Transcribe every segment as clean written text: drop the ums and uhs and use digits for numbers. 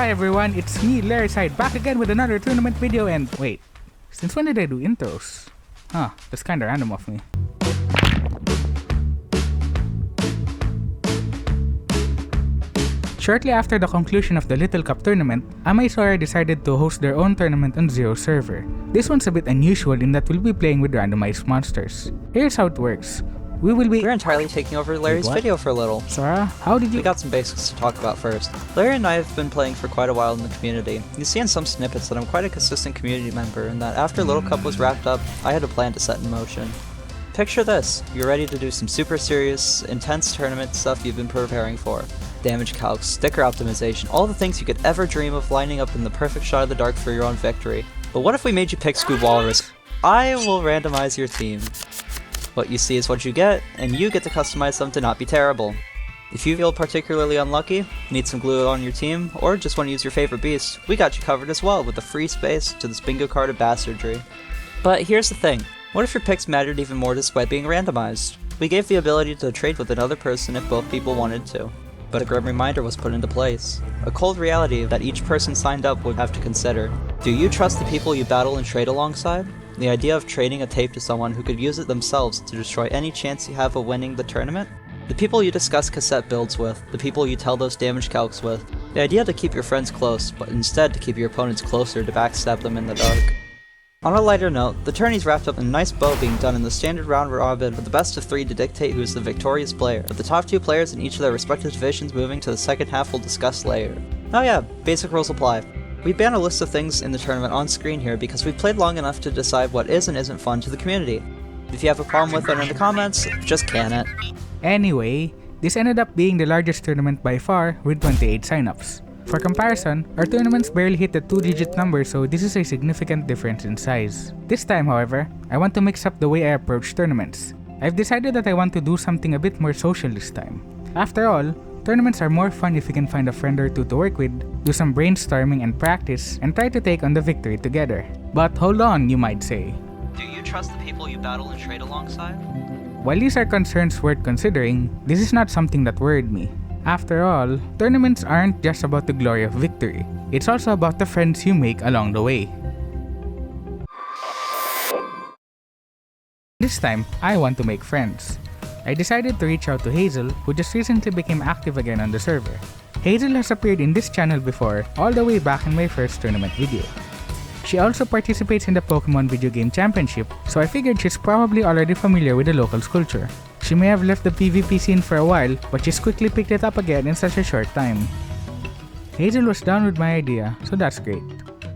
Hi everyone, it's me, Larryside, back again with another tournament video. And wait, since when did I do intros? Huh, that's kinda random of me. Shortly after the conclusion of the Little Cup tournament, Amaisora decided to host their own tournament on Zero's server. This one's a bit unusual in that we'll be playing with randomized monsters. Here's how it works. We're entirely taking over Larry's video for a little. Sora, how did you— We got some basics to talk about first. Larry and I have been playing for quite a while in the community. You see in some snippets that I'm quite a consistent community member, and that after Little Cup was wrapped up, I had a plan to set in motion. Picture this, you're ready to do some super serious, intense tournament stuff you've been preparing for. Damage calcs, sticker optimization, all the things you could ever dream of lining up in the perfect shot of the dark for your own victory. But what if we made you pick Scoot Walrus? I will randomize your team. What you see is what you get, and you get to customize them to not be terrible. If you feel particularly unlucky, need some glue on your team, or just want to use your favorite beast, we got you covered as well with a free space to this bingo card of bastardry. But here's the thing, what if your picks mattered even more despite being randomized? We gave the ability to trade with another person if both people wanted to. But a grim reminder was put into place. A cold reality that each person signed up would have to consider. Do you trust the people you battle and trade alongside? The idea of trading a tape to someone who could use it themselves to destroy any chance you have of winning the tournament? The people you discuss cassette builds with, the people you tell those damage calcs with, the idea to keep your friends close, but instead to keep your opponents closer to backstab them in the dark. On a lighter note, the tourney's wrapped up in a nice bow being done in the standard round robin with the best of 3 to dictate who is the victorious player, with the top 2 players in each of their respective divisions moving to the second half we'll discuss later. Oh yeah, basic rules apply. We ban a list of things in the tournament on screen here because we've played long enough to decide what is and isn't fun to the community. If you have a problem with it in the comments, just can it. Anyway, this ended up being the largest tournament by far with 28 signups. For comparison, our tournaments barely hit the 2-digit number, so this is a significant difference in size. This time, however, I want to mix up the way I approach tournaments. I've decided that I want to do something a bit more social this time. After all, tournaments are more fun if you can find a friend or two to work with, do some brainstorming and practice, and try to take on the victory together. But hold on, you might say. Do you trust the people you battle and trade alongside? While these are concerns worth considering, this is not something that worried me. After all, tournaments aren't just about the glory of victory. It's also about the friends you make along the way. This time, I want to make friends. I decided to reach out to Hazel, who just recently became active again on the server. Hazel has appeared in this channel before, all the way back in my first tournament video. She also participates in the Pokemon Video Game Championship, so I figured she's probably already familiar with the local culture. She may have left the PvP scene for a while, but she's quickly picked it up again in such a short time. Hazel was down with my idea, so that's great.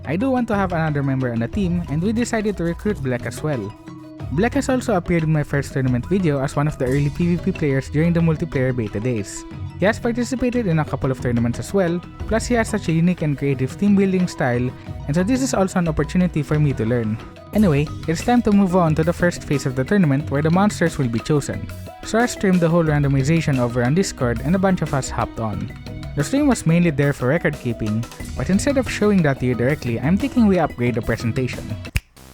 I do want to have another member on the team, and we decided to recruit Bleck as well. Bleck has also appeared in my first tournament video as one of the early PvP players during the multiplayer beta days. He has participated in a couple of tournaments as well, plus he has such a unique and creative team building style, and so this is also an opportunity for me to learn. Anyway, it's time to move on to the first phase of the tournament where the monsters will be chosen. Sora streamed the whole randomization over on Discord and a bunch of us hopped on. The stream was mainly there for record keeping, but instead of showing that to you directly, I'm thinking we upgrade the presentation.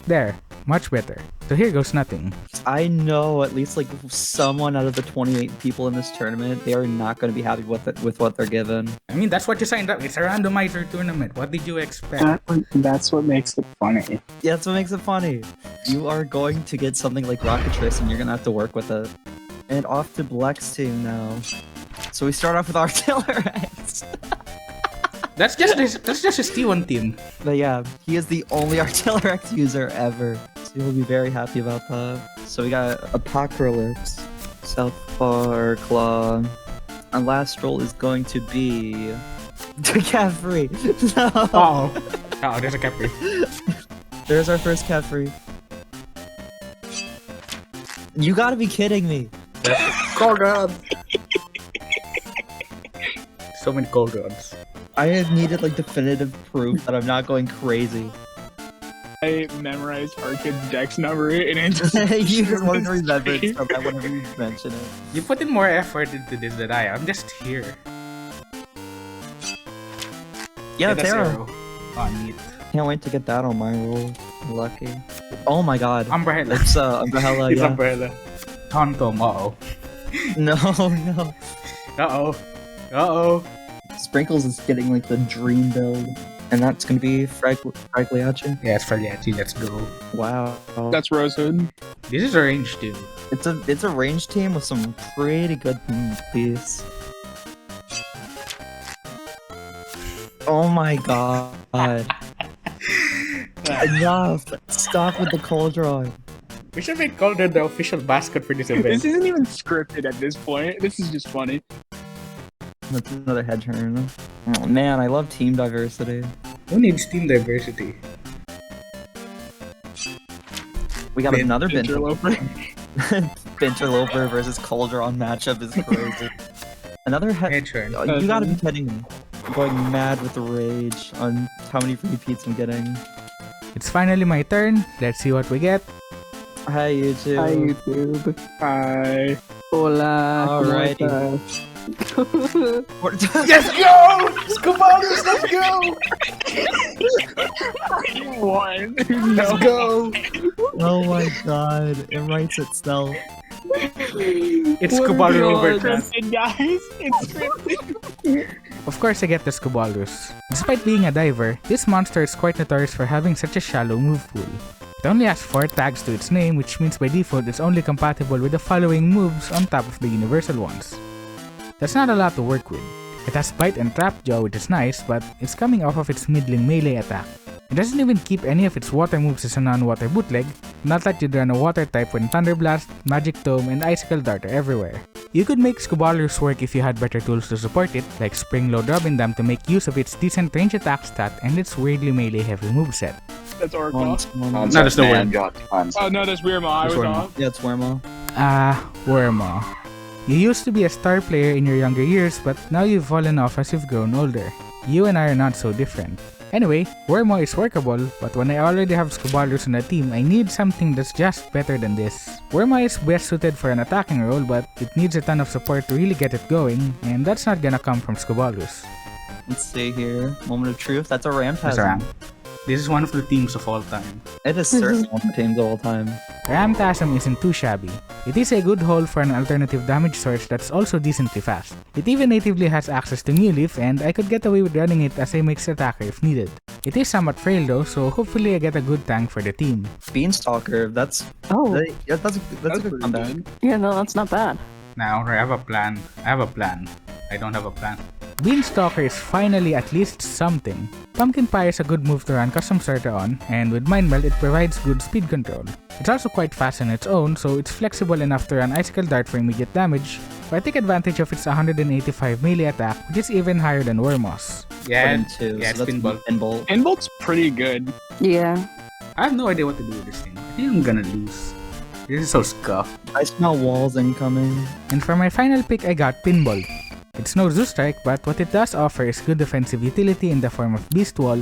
There, much better. So here goes nothing. I know at least like someone out of the 28 people in this tournament, they are not going to be happy with what they're given. I mean, that's what you signed up. It's a randomizer tournament. What did you expect? That's what makes it funny. Yeah, that's what makes it funny. You are going to get something like Rocketrice and you're going to have to work with it. And off to Bleck's team now. So we start off with Artillerex. That's just his T1 team. But yeah, he is the only Artillerex user ever. So he'll be very happy about that. So we got Apocalypse, Southpaw, Claw, and last roll is going to be Caffrey. No. Oh, there's a Caffrey. There's our first Caffrey. You gotta be kidding me. Cold God. So many cold gods. I have needed like definitive proof that I'm not going crazy. I memorized Arkid's dex number and it just... You just want to remember it so that whenever you mention it. You put in more effort into this than I am. I'm just here. Yeah, that's Taro. Oh, neat. Can't wait to get that on my roll. Lucky. Oh my god. Umbrella. It's Umbrella, It's yeah. Umbrella. Tontom, uh-oh. No, no. Uh-oh. Uh-oh. It's Sprinkles is getting like the dream build, and that's gonna be Fragliachi. Yeah, it's Fragliachi, let's go. Wow, That's Rosehood. This is a range too. it's a range team with some pretty good piece. Oh my god! Enough! Stop with the cauldron. We should make Cauldron the official basket for this event. This isn't even scripted at this point. This is just funny. That's another head turn. Oh man, I love team diversity. Who needs team diversity? We got another Interloper. Interloper versus Cauldron matchup is crazy. Another head turn. Oh, you gotta be kidding me. I'm going mad with the rage on how many repeats I'm getting. It's finally my turn. Let's see what we get. Hi YouTube. Hi YouTube. Hi. Hola. Alrighty. Let's go! Scobalus, let's go! One. Let's go! Oh my god, it writes itself. It's What Scobalus are we over on? chat. Scripted, guys. It's scripted. Of course I get the Scobalus. Despite being a diver, this monster is quite notorious for having such a shallow move pool. It only has 4 tags to its name, which means by default it's only compatible with the following moves on top of the universal ones. That's not a lot to work with. It has Bite and Trap Jaw, which is nice, but it's coming off of its middling melee attack. It doesn't even keep any of its water moves as a non-water bootleg, not that you'd run a water type when Thunder Blast, Magic Tome, and Icicle Dart are everywhere. You could make Scobalus work if you had better tools to support it, like Spring Load Robin Dam to make use of its decent range attack stat and its weirdly melee heavy moveset. That's Oracle. No, that's the word. Oh no, that's Weirma. I was Weirma. off. Yeah, it's Wormo. Worma. You used to be a star player in your younger years, but now you've fallen off as you've grown older. You and I are not so different. Anyway, Wormo is workable, but when I already have Scobalus on a team, I need something that's just better than this. Wormo is best suited for an attacking role, but it needs a ton of support to really get it going, and that's not gonna come from Scobalus. Let's see here. Moment of truth. That's a Ramtasm. That's a Ram. This is one of the teams of all time. It is certainly one of the teams of all time. Ramtasm isn't too shabby. It is a good haul for an alternative damage source that's also decently fast. It even natively has access to New Leaf, and I could get away with running it as a mixed attacker if needed. It is somewhat frail though, so hopefully I get a good tank for the team. Beanstalker. That's Oh, that's a good pretty comeback. good. yeah, no, that's not bad. Now, I have a plan. I don't have a plan. Beanstalker is finally at least something. Pumpkin Pie is a good move to run custom starter on, and with Mind Melt it provides good speed control. It's also quite fast on its own, so it's flexible enough to run Icicle Dart for immediate damage, but I take advantage of its 185 melee attack, which is even higher than Wormos. Put in two, yeah, so that's Pinball. Pinball. Involt's pretty good. Yeah. I have no idea what to do with this thing. I think I'm gonna lose. This is so scuffed. I smell walls incoming. And for my final pick, I got Pinball. It's no Zoo Strike, but what it does offer is good defensive utility in the form of Beast Wall,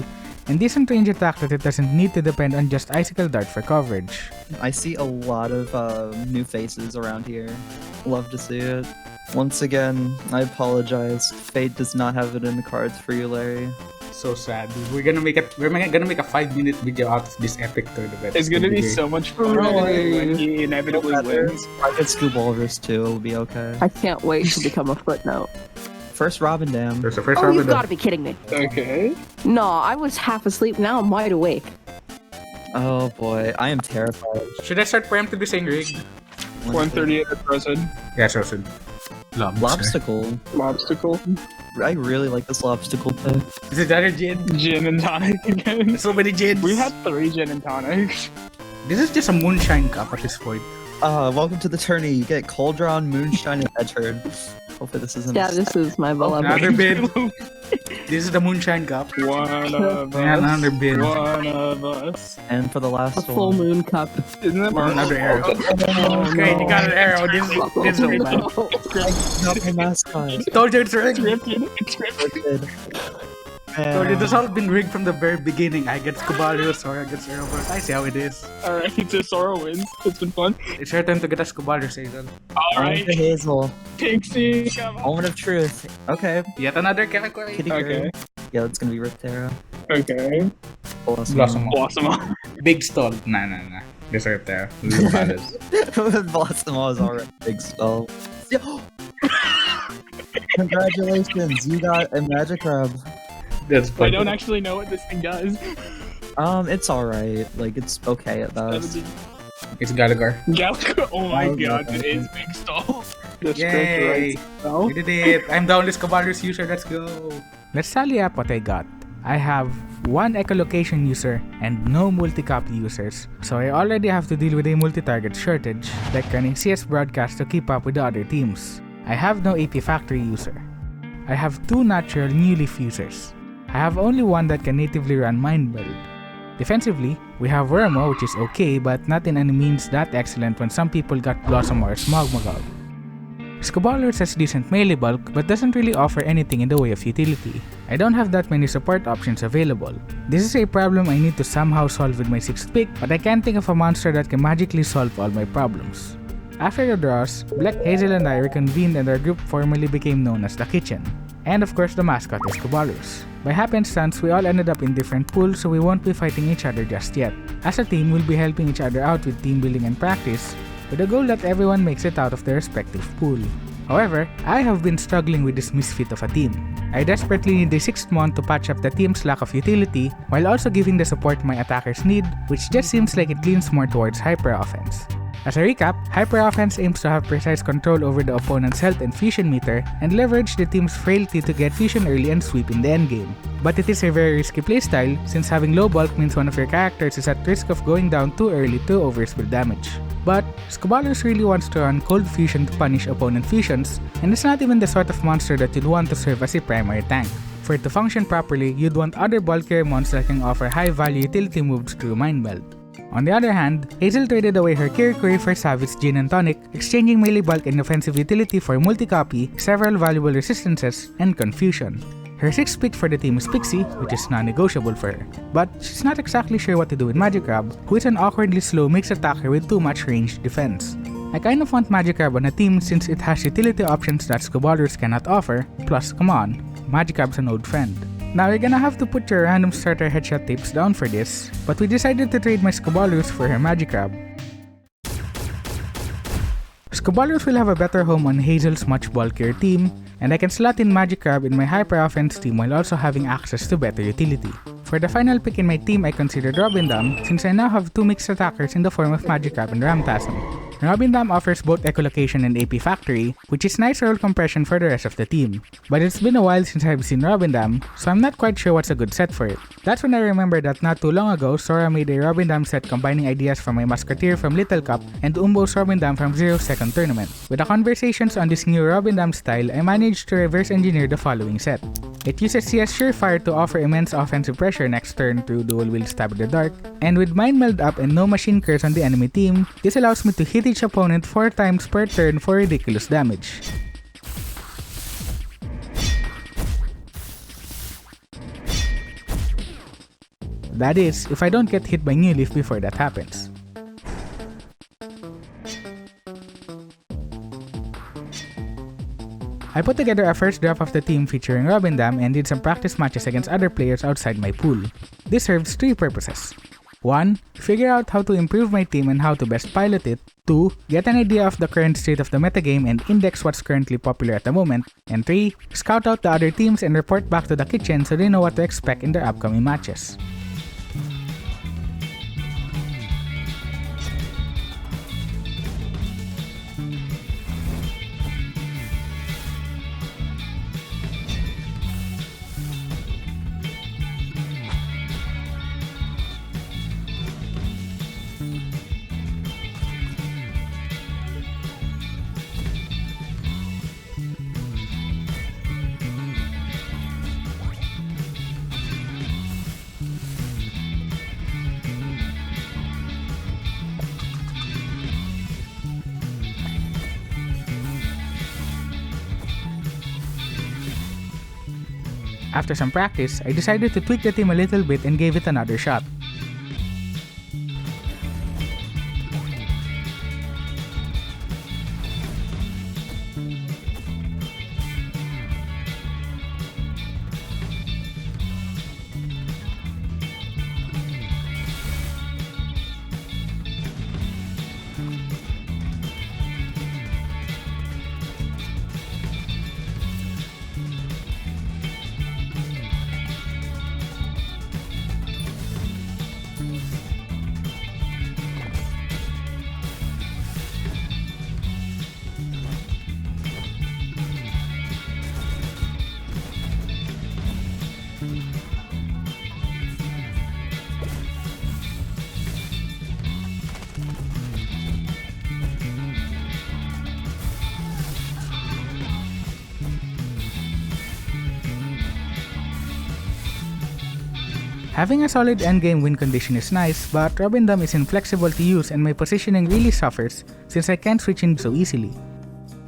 and decent range attack that it doesn't need to depend on just Icicle Dart for coverage. I see a lot of new faces around here. Love to see it. Once again, I apologize. Fate does not have it in the cards for you, Larry. So sad. We're gonna make a 5-minute video out of this epic tournament. It's gonna be so much fun when he inevitably wins. I get Scobalus too, it'll be okay. I can't wait to become a footnote. First Robin Dam. There's the first Oh, round you've of got to be kidding me. Okay. No, I was half asleep. Now I'm wide awake. Oh boy, I am terrified. Should I start preemptively saying rigged? 138 at present. Yeah, Chosen. Lobstacle. Lobstacle. I really like this Lobstacle pick. Is it the other gin? Gin and tonic again. So many gins. We had 3 gin and tonics. This is just a moonshine cup at this point. Welcome to the tourney. You get Cauldron, Moonshine, and Edgeturn. Hopefully this isn't Yeah, this is my beloved. Another bid. This is the moonshine cup. One of And us. another bid. One of us. And for the A last full one. moon cup. Isn't that Another arrow. Great, you got an arrow. This is really bad. Not my mascot. Told you it's rigged. scripted? It's scripted. Told you this all been rigged from the very beginning. I get Scobalus or I get Cerebus. I see how it is. Alright, so Sora wins. It's been fun. It's your time to get a Scobalus, Hazel. Alright, Hazel. Pixie, come on. Moment of truth. Okay. Yet another character. Kitty Okay. girl. Yeah, that's gonna be Riptera. Okay. Blossom. Blossom. Big stall. Nah. This right there. Blossom was already big spell. Congratulations, you got a magic crab. That's I fun. don't actually know what this thing does. It's alright. Like, it's okay at best. It's Gallagher. Galaga. Oh my Oh, god, God. it is big stall. The script Yay! writes itself. We did it! I'm Downless Caballeros user, let's go! Let's tally up what I got. I have one echolocation user and no multi-copy users, so I already have to deal with a multi-target shortage, like running CS broadcast to keep up with the other teams. I have no AP factory user. I have 2 natural new leaf users. I have only one that can natively run Mind Meld. Defensively, we have Wormo, which is okay, but not in any means that excellent when some people got Blossom or Smogmogog. Scobalers has decent melee bulk, but doesn't really offer anything in the way of utility. I don't have that many support options available. This is a problem I need to somehow solve with my 6th pick, but I can't think of a monster that can magically solve all my problems. After the draws, Bleck, Hazel, and I reconvened and our group formally became known as the Kitchen. And of course the mascot is Scobalers. By happenstance, we all ended up in different pools, so we won't be fighting each other just yet. As a team, we'll be helping each other out with team building and practice, with the goal that everyone makes it out of their respective pool. However, I have been struggling with this misfit of a team. I desperately need a 6th mon to patch up the team's lack of utility, while also giving the support my attackers need, which just seems like it leans more towards hyper offense. As a recap, hyper offense aims to have precise control over the opponent's health and fusion meter, and leverage the team's frailty to get fusion early and sweep in the endgame. But it is a very risky playstyle, since having low bulk means one of your characters is at risk of going down too early to overspill damage. But Scobalers really wants to run cold fusion to punish opponent fusions, and it's not even the sort of monster that you'd want to serve as a primary tank. For it to function properly, you'd want other bulkier monsters that can offer high value utility moves through Mind Meld. On the other hand, Hazel traded away her Kirikuri for Savage Gin and Tonic, exchanging melee bulk and offensive utility for multi-copy, several valuable resistances, and confusion. Her 6th pick for the team is Pixie, which is non-negotiable for her. But she's not exactly sure what to do with Magikarp, who is an awkwardly slow mixed attacker with too much ranged defense. I kind of want Magikarp on a team since it has utility options that Scobalers cannot offer, plus come on, Magikarp's an old friend. Now you're gonna have to put your random starter headshot tapes down for this, but we decided to trade my Scobalers for her Magikarp. Scobalers will have a better home on Hazel's much bulkier team, and I can slot in Magikarp in my hyper offense team while also having access to better utility. For the final pick in my team, I considered Robindam, since I now have 2 mixed attackers in the form of Magikarp and Ramtasm. Robindam offers both echolocation and AP factory, which is nice roll compression for the rest of the team. But it's been a while since I've seen Robindam, so I'm not quite sure what's a good set for it. That's when I remembered that not too long ago, Sora made a Robindam set combining ideas from my Musketeer from Little Cup and Umbo's Robindam from Zero's second tournament. With the conversations on this new Robindam style, I managed to reverse engineer the following set. It uses CS Surefire to offer immense offensive pressure next turn through Duel Wheel Stab in the Dark, and with Mind Meld up and no Machine Curse on the enemy team, this allows me to hit each opponent 4 times per turn for ridiculous damage. That is, if I don't get hit by New Leaf before that happens. I put together a first draft of the team featuring Robindam and did some practice matches against other players outside my pool. This serves 3 purposes. 1. Figure out how to improve my team and how to best pilot it. 2. Get an idea of the current state of the metagame and index what's currently popular at the moment. And 3. Scout out the other teams and report back to the kitchen so they know what to expect in their upcoming matches. After some practice, I decided to tweak the team a little bit and gave it another shot. Having a solid endgame win condition is nice, but Robindom is inflexible to use and my positioning really suffers since I can't switch in so easily.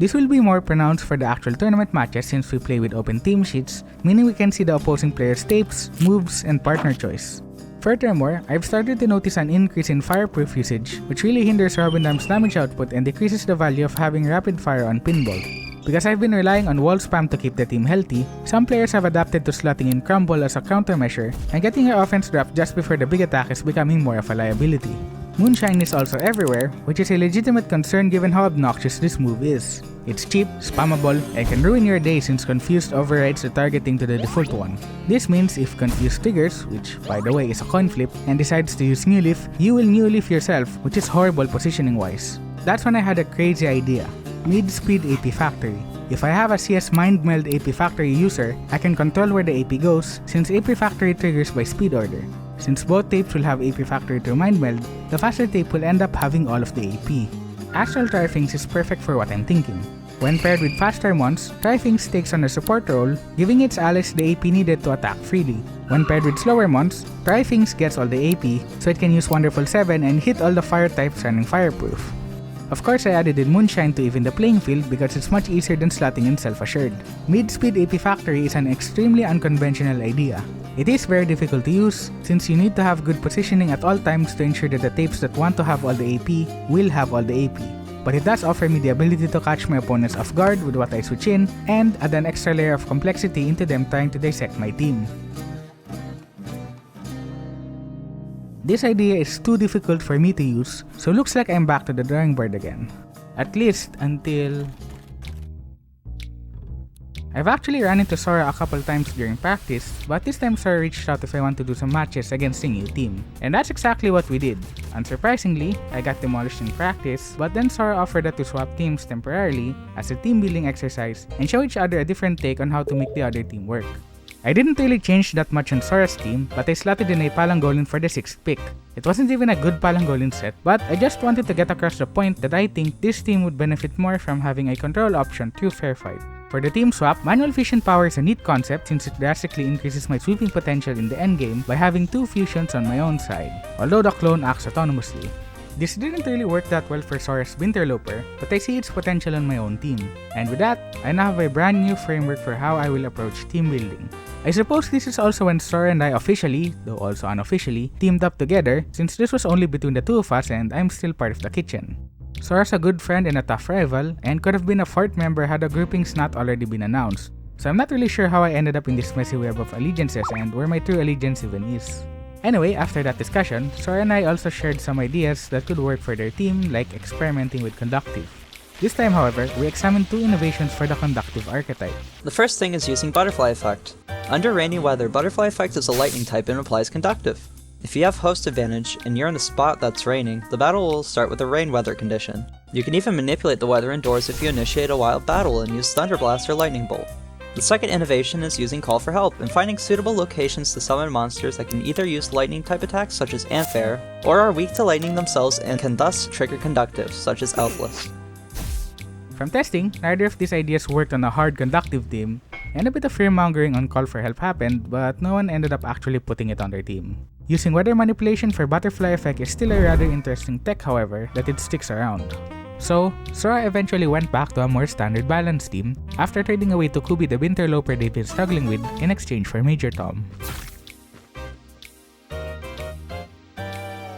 This will be more pronounced for the actual tournament matches since we play with open team sheets, meaning we can see the opposing player's tapes, moves, and partner choice. Furthermore, I've started to notice an increase in fireproof usage, which really hinders Robindom's damage output and decreases the value of having rapid fire on pinball. Because I've been relying on wall spam to keep the team healthy, some players have adapted to slotting in Crumble as a countermeasure, and getting her offense dropped just before the big attack is becoming more of a liability. Moonshine is also everywhere, which is a legitimate concern given how obnoxious this move is. It's cheap, spammable, and can ruin your day since Confused overrides the targeting to the default one. This means if Confused triggers, which by the way is a coin flip, and decides to use New Leaf, you will New Leaf yourself, which is horrible positioning wise. That's when I had a crazy idea. Mid-speed AP Factory. If I have a CS Mind Meld AP Factory user, I can control where the AP goes since AP Factory triggers by speed order. Since both tapes will have AP Factory through Mind Meld, the faster tape will end up having all of the AP. Astral Trifinx is perfect for what I'm thinking. When paired with faster mons, Trifinx takes on a support role, giving its allies the AP needed to attack freely. When paired with slower mons, Trifinx gets all the AP, so it can use Wonderful 7 and hit all the fire types running fireproof. Of course, I added in Moonshine to even the playing field because it's much easier than slotting in Self-Assured. Mid-speed AP Factory is an extremely unconventional idea. It is very difficult to use since you need to have good positioning at all times to ensure that the tapes that want to have all the AP will have all the AP. But it does offer me the ability to catch my opponents off guard with what I switch in and add an extra layer of complexity into them trying to dissect my team. This idea is too difficult for me to use, so looks like I'm back to the drawing board again. At least until... I've actually run into Sora a couple times during practice, but this time Sora reached out if I want to do some matches against a new team. And that's exactly what we did. Unsurprisingly, I got demolished in practice, but then Sora offered us to swap teams temporarily as a team building exercise and show each other a different take on how to make the other team work. I didn't really change that much on Sora's team, but I slotted in a Palangolin for the 6th pick. It wasn't even a good Palangolin set, but I just wanted to get across the point that I think this team would benefit more from having a control option through Fair Fight. For the team swap, Manual Fusion Power is a neat concept since it drastically increases my sweeping potential in the endgame by having 2 fusions on my own side, although the clone acts autonomously. This didn't really work that well for Sora's Winterloper, but I see its potential on my own team. And with that, I now have a brand new framework for how I will approach team building. I suppose this is also when Sora and I officially, though also unofficially, teamed up together since this was only between the two of us and I'm still part of the kitchen. Sora's a good friend and a tough rival, and could have been a 4th member had the groupings not already been announced. So I'm not really sure how I ended up in this messy web of allegiances and where my true allegiance even is. Anyway, after that discussion, Sora and I also shared some ideas that could work for their team, like experimenting with Conductive. This time, however, we examined 2 innovations for the Conductive archetype. The first thing is using Butterfly Effect. Under rainy weather, Butterfly Effect is a lightning type and applies Conductive. If you have host advantage and you're in a spot that's raining, the battle will start with a rain weather condition. You can even manipulate the weather indoors if you initiate a wild battle and use Thunder Blast or Lightning Bolt. The second innovation is using Call for Help and finding suitable locations to summon monsters that can either use lightning type attacks such as Amphair, or are weak to lightning themselves and can thus trigger Conductive such as Elfless. From testing, neither of these ideas worked on a hard Conductive team, and a bit of fear-mongering on Call for Help happened, but no one ended up actually putting it on their team. Using weather manipulation for Butterfly Effect is still a rather interesting tech, however, that it sticks around. So, Sora eventually went back to a more standard balance team after trading away to Kubi the Winterloper they've been struggling with in exchange for Major Tom.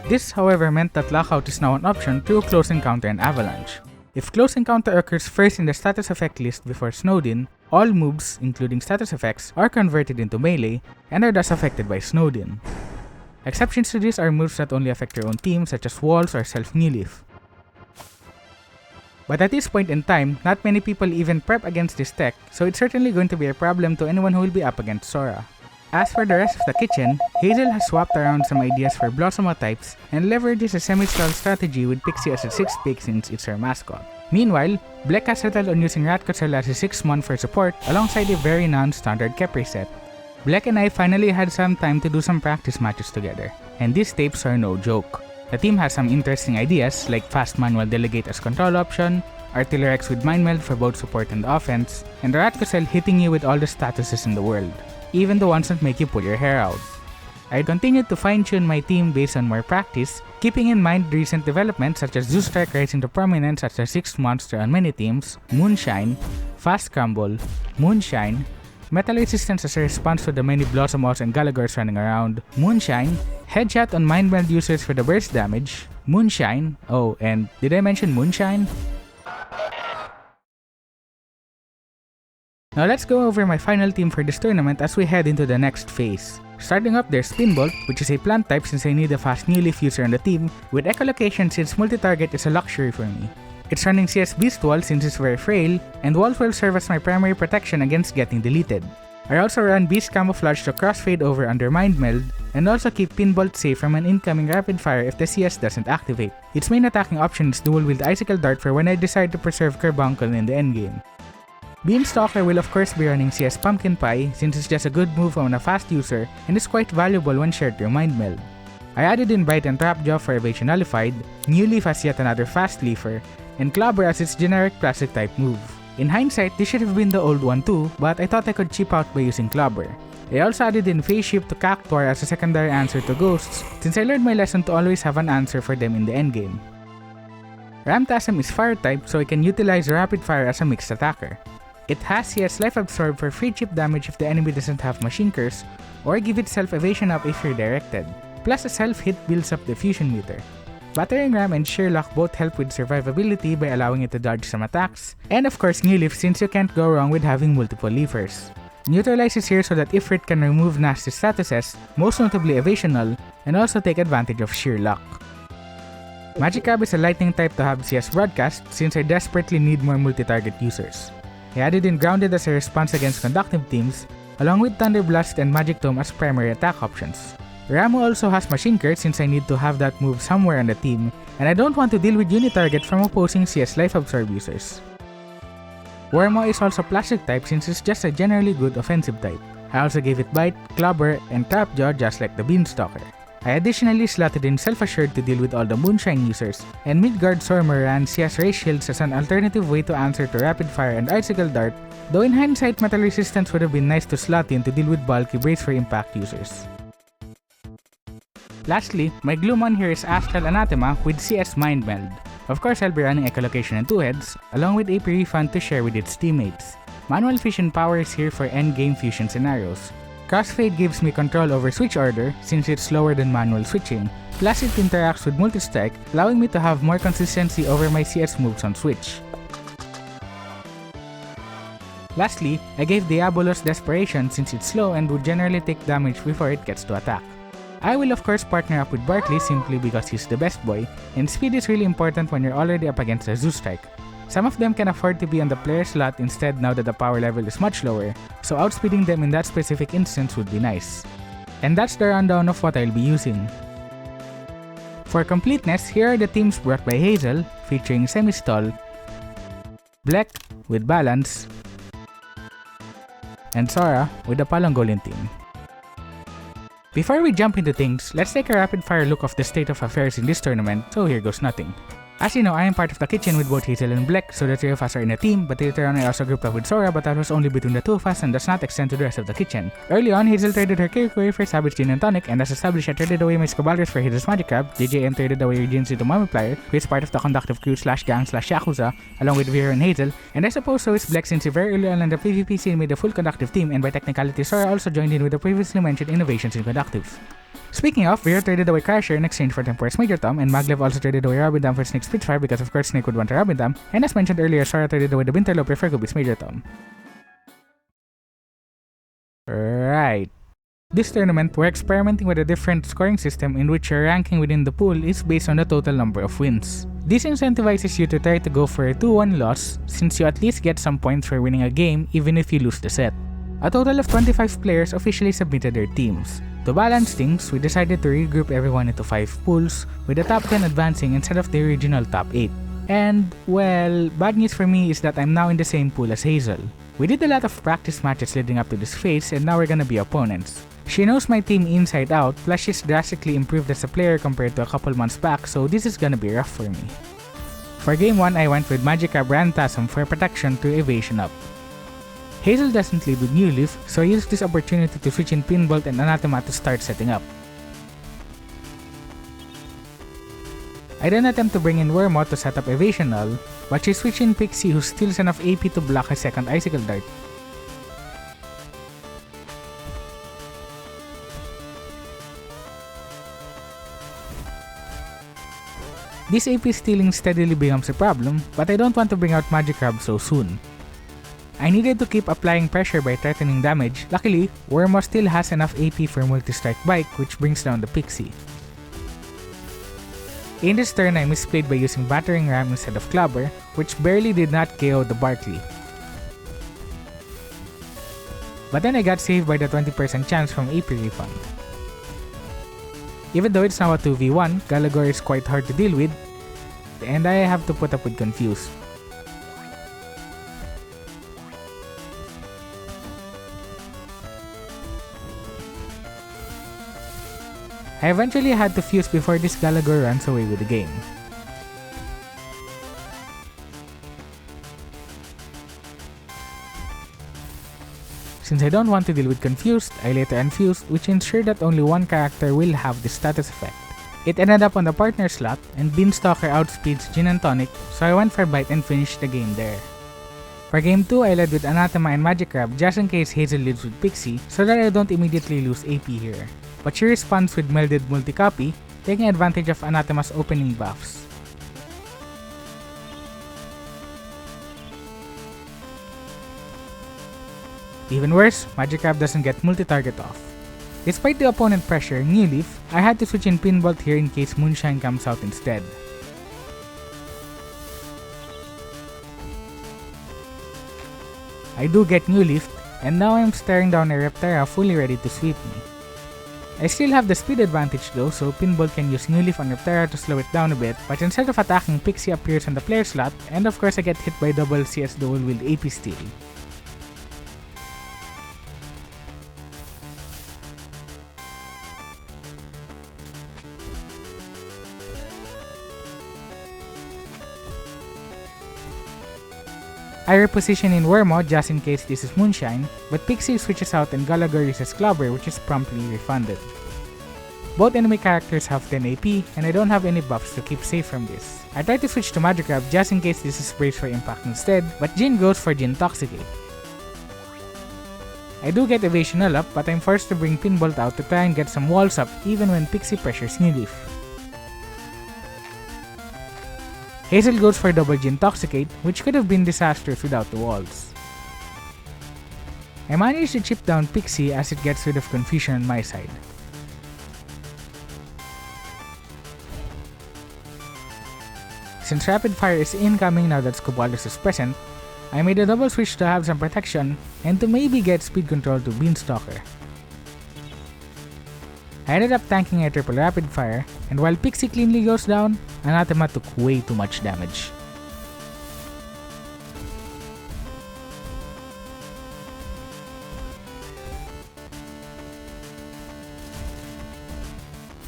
This, however, meant that Lockout is now an option through Close Encounter and Avalanche. If Close Encounter occurs first in the status effect list before Snowed-In, all moves, including status effects, are converted into melee and are thus affected by Snowed-In. Exceptions to this are moves that only affect your own team, such as Walls or Self-New Leaf. But at this point in time, not many people even prep against this tech, so it's certainly going to be a problem to anyone who will be up against Sora. As for the rest of the kitchen, Hazel has swapped around some ideas for Blossoma types and leverages a semi-stall strategy with Pixie as a 6th pick since it's her mascot. Meanwhile, Bleck has settled on using Ratcatzel as a 6th mon for support alongside a very non-standard Kepri set. Bleck and I finally had some time to do some practice matches together, and these tapes are no joke. The team has some interesting ideas like Fast Manual Delegate as control option, Artillerex with Mind Meld for both support and offense, and the Ratcatzel hitting you with all the statuses in the world, even the ones that make you pull your hair out. I continued to fine-tune my team based on more practice, keeping in mind recent developments such as Zoostrike rising to prominence as the 6th monster on many teams, Moonshine, Fast Crumble, Moonshine, Metal Resistance as a response to the many Blossomos and Galagors running around, Moonshine, Headshot on Mind Meld users for the burst damage, Moonshine, oh, and did I mention Moonshine? Now let's go over my final team for this tournament as we head into the next phase. Starting up, there's Spinbolt, which is a plant type since I need a fast new leaf user on the team, with echolocation since multi-target is a luxury for me. It's running CS Beast Wall since it's very frail, and Walls will serve as my primary protection against getting deleted. I also run Beast Camouflage to crossfade over under Mind Meld, and also keep Pinbolt safe from an incoming rapid fire if the CS doesn't activate. Its main attacking option is Duel with Icicle Dart for when I decide to preserve Carbuncle in the endgame. Beanstalker will of course be running CS Pumpkin Pie since it's just a good move on a fast user and is quite valuable when shared to your Mind Meld. I added in Bite and Trap Jaw for Evasion Nullified, New Leaf as yet another fast leafer, and Clobber as its generic plastic type move. In hindsight, this should have been the old one too, but I thought I could cheap out by using Clobber. I also added in Phase Shift to Cactuar as a secondary answer to Ghosts since I learned my lesson to always have an answer for them in the endgame. Ramtasm is fire type so I can utilize Rapid Fire as a mixed attacker. It has CS Life Absorb for free chip damage if the enemy doesn't have Machine Curse, or give itself evasion up if you're directed. Plus a self-hit builds up the fusion meter. Battering Ram and Sheerlock both help with survivability by allowing it to dodge some attacks, and of course New Leaf since you can't go wrong with having multiple leafers. Neutralize is here so that Ifrit can remove nasty statuses, most notably Evasional, and also take advantage of Sheerlock. Magikarp is a lightning type to have CS Broadcast since I desperately need more multi-target users. I added in Grounded as a response against conductive teams, along with Thunder Blast and Magic Tome as primary attack options. Ramu also has Machine Curse since I need to have that move somewhere on the team, and I don't want to deal with Unitarget from opposing CS Life Absorb users. Wormo is also Plastic type since it's just a generally good offensive type. I also gave it Bite, Clobber, and Trapjaw just like the Beanstalker. I additionally slotted in Self-Assured to deal with all the Moonshine users, and Midgard Sormer ran CS Ray Shields as an alternative way to answer to Rapid Fire and Icicle Dart, though in hindsight Metal Resistance would have been nice to slot in to deal with bulky Brace for Impact users. Lastly, my Gloomon here is Astral Anathema with CS Mind Meld. Of course I'll be running Echolocation and 2-Heads, along with AP Refund to share with its teammates. Manual Fission Power is here for endgame fusion scenarios. Crossfade gives me control over switch order since it's slower than manual switching, plus it interacts with multi-strike, allowing me to have more consistency over my CS moves on switch. Lastly, I gave Diabolos Desperation since it's slow and would generally take damage before it gets to attack. I will of course partner up with Barkley simply because he's the best boy, and speed is really important when you're already up against a Zoostrike. Some of them can afford to be on the player slot instead now that the power level is much lower, so outspeeding them in that specific instance would be nice. And that's the rundown of what I'll be using. For completeness, here are the teams brought by Hazel, featuring Semistol, Bleck with Balance, and Sora with the Palangolin team. Before we jump into things, let's take a rapid fire look of the state of affairs in this tournament, so here goes nothing. As you know, I am part of the kitchen with both Hazel and Bleck, so the three of us are in a team, but later on I also grouped up with Sora, but that was only between the two of us and does not extend to the rest of the kitchen. Early on, Hazel traded her Kirikuri for Savage Gin and Tonic, and as established, I traded away my Scobalgers for Hazel's Magic Crab, JJM traded away Regency to Mummiplier, who is part of the conductive crew /gang /Yakuza, along with Vera and Hazel, and I suppose so is Bleck since he very early on in the PvP scene made a full conductive team, and by technicality, Sora also joined in with the previously mentioned innovations in conductive. Speaking of, Vera traded away Crasher in exchange for Tempor's Major Tom, and Maglev also traded away Robindam for Snake's Spitfire because of course Snake would want a Robindam, and as mentioned earlier, Sora traded away the Binterloper for Gobi's Major Tom. Right. This tournament, we're experimenting with a different scoring system in which your ranking within the pool is based on the total number of wins. This incentivizes you to try to go for a 2-1 loss since you at least get some points for winning a game even if you lose the set. A total of 25 players officially submitted their teams. To balance things, we decided to regroup everyone into 5 pools, with the top 10 advancing instead of the original top 8. And, well, bad news for me is that I'm now in the same pool as Hazel. We did a lot of practice matches leading up to this phase and now we're gonna be opponents. She knows my team inside out, plus she's drastically improved as a player compared to a couple months back, so this is gonna be rough for me. For game 1, I went with Magikarp Rantasm for protection to evasion up. Hazel doesn't lead with New Leaf, so I used this opportunity to switch in Pinbolt and Anathema to start setting up. I then attempt to bring in Wormo to set up Evasion Null, but she switched in Pixie who steals enough AP to block a second Icicle Dart. This AP stealing steadily becomes a problem, but I don't want to bring out Magic Crab so soon. I needed to keep applying pressure by threatening damage. Luckily, Wormo still has enough AP for Multi-Strike Bike, which brings down the Pixie. In this turn, I misplayed by using Battering Ram instead of Clobber, which barely did not KO the Barkley. But then I got saved by the 20% chance from AP Refund. Even though it's now a 2v1, Galagor is quite hard to deal with, and I have to put up with Confuse. I eventually had to fuse before this Galagor runs away with the game. Since I don't want to deal with Confused, I later unfused, which ensured that only one character will have this status effect. It ended up on the partner slot, and Beanstalker outspeeds Gin and Tonic, so I went for Bite and finished the game there. For game 2, I led with Anathema and Magic Crab just in case Hazel leads with Pixie, so that I don't immediately lose AP here. But she responds with Melded Multi-Copy, taking advantage of Anathema's opening buffs. Even worse, Magic Crab doesn't get multi-target off. Despite the opponent pressure, New Leaf, I had to switch in Pinbolt here in case Moonshine comes out instead. I do get New Leaf, and now I'm staring down a Reptera fully ready to sweep me. I still have the speed advantage though, so Pinbolt can use New Leaf on Reptera to slow it down a bit, but instead of attacking, Pixie appears on the player slot, and of course I get hit by double CS Duel with AP Steal. I reposition in Wormo just in case this is Moonshine, but Pixie switches out and Galagor uses Clobber, which is promptly refunded. Both enemy characters have 10 AP, and I don't have any buffs to keep safe from this. I try to switch to Magic Crab just in case this is Brace for Impact instead, but Jin goes for Gintoxicate. I do get Evasion Null up, but I'm forced to bring Pinbolt out to try and get some walls up even when Pixie pressures New Leaf. Hazel goes for double Gintoxicate, which could have been disastrous without the walls. I managed to chip down Pixie as it gets rid of confusion on my side. Since Rapid Fire is incoming now that Scobalus is present, I made a double switch to have some protection and to maybe get speed control to Beanstalker. I ended up tanking a triple Rapid Fire, and while Pixie cleanly goes down, Anathema took way too much damage.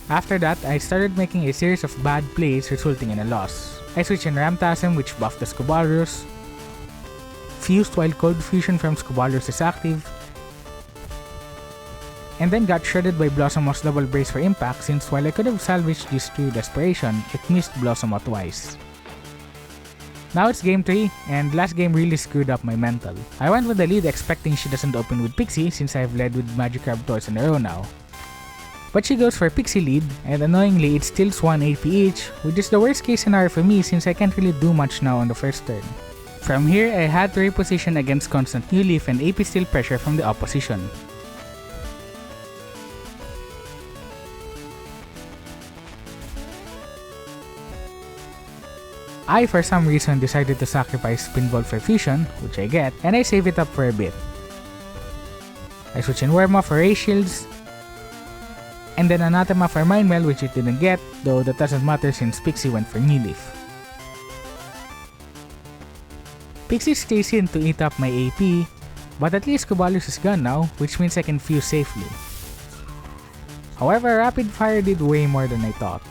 After that, I started making a series of bad plays resulting in a loss. I switched in Ramtasm, which buffed the Scobalus, fused while Cold Fusion from Scobalus is active, and then got shredded by Blossomo's double brace for impact since while I could have salvaged this through desperation, it missed Blossomo twice. Now it's game 3, and last game really screwed up my mental. I went with the lead expecting she doesn't open with Pixie since I've led with Magic Crab twice in a row now. But she goes for Pixie lead, and annoyingly it steals 1 AP each, which is the worst case scenario for me since I can't really do much now on the first turn. From here, I had to reposition against constant New Leaf and AP steal pressure from the opposition. I for some reason decided to sacrifice Pinball for Fusion, which I get, and I save it up for a bit. I switch in Worma for Ray Shields, and then Anathema for Mind Meld, which it didn't get, though that doesn't matter since Pixie went for New Leaf. Pixie stays in to eat up my AP, but at least Scobalus is gone now, which means I can fuse safely. However, Rapid Fire did way more than I thought.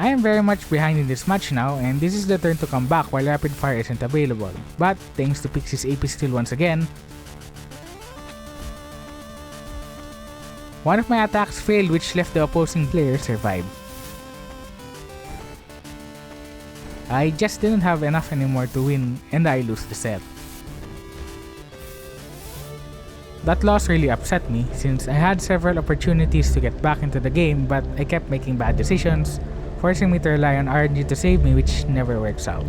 I am very much behind in this match now, and this is the turn to come back while rapid fire isn't available. But thanks to Pixie's AP steal once again, one of my attacks failed, which left the opposing player survive. I just didn't have enough anymore to win, and I lose the set. That loss really upset me since I had several opportunities to get back into the game, but I kept making bad decisions, forcing me to rely on RNG to save me, which never works out.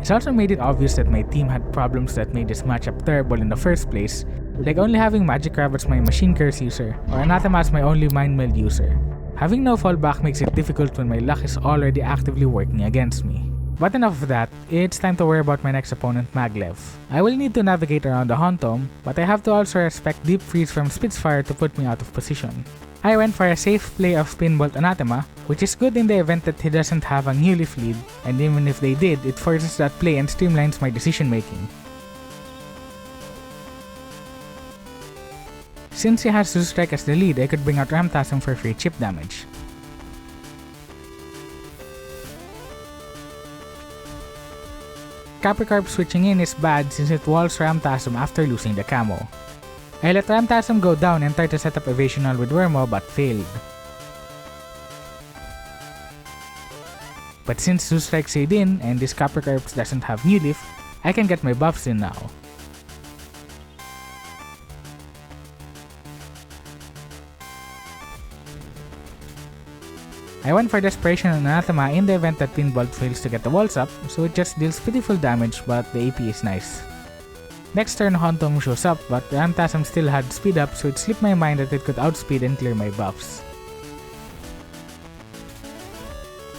It's also made it obvious that my team had problems that made this matchup terrible in the first place, like only having Magic Crab as my Machine Curse user, or Anathema as my only Mind Meld user. Having no fallback makes it difficult when my luck is already actively working against me. But enough of that, it's time to worry about my next opponent, Maglev. I will need to navigate around the Hauntom, but I have to also respect Deep Freeze from Spitfire to put me out of position. I went for a safe play of Pinbolt Anathema, which is good in the event that he doesn't have a New Leaf lead, and even if they did, it forces that play and streamlines my decision making. Since he has Zoostrike as the lead, I could bring out Ramtasm for free chip damage. Capricorp switching in is bad since it walls Ramtasm after losing the camo. I let Ramtasm go down and tried to set up Evasional with Wormo but failed. But since Zoostrike stayed in and this Capricorp doesn't have New Leaf, I can get my buffs in now. I went for Desperation on Anathema in the event that Pinbolt fails to get the walls up, so it just deals pitiful damage but the AP is nice. Next turn Hauntom shows up, but Ramtasm still had speed up, so it slipped my mind that it could outspeed and clear my buffs.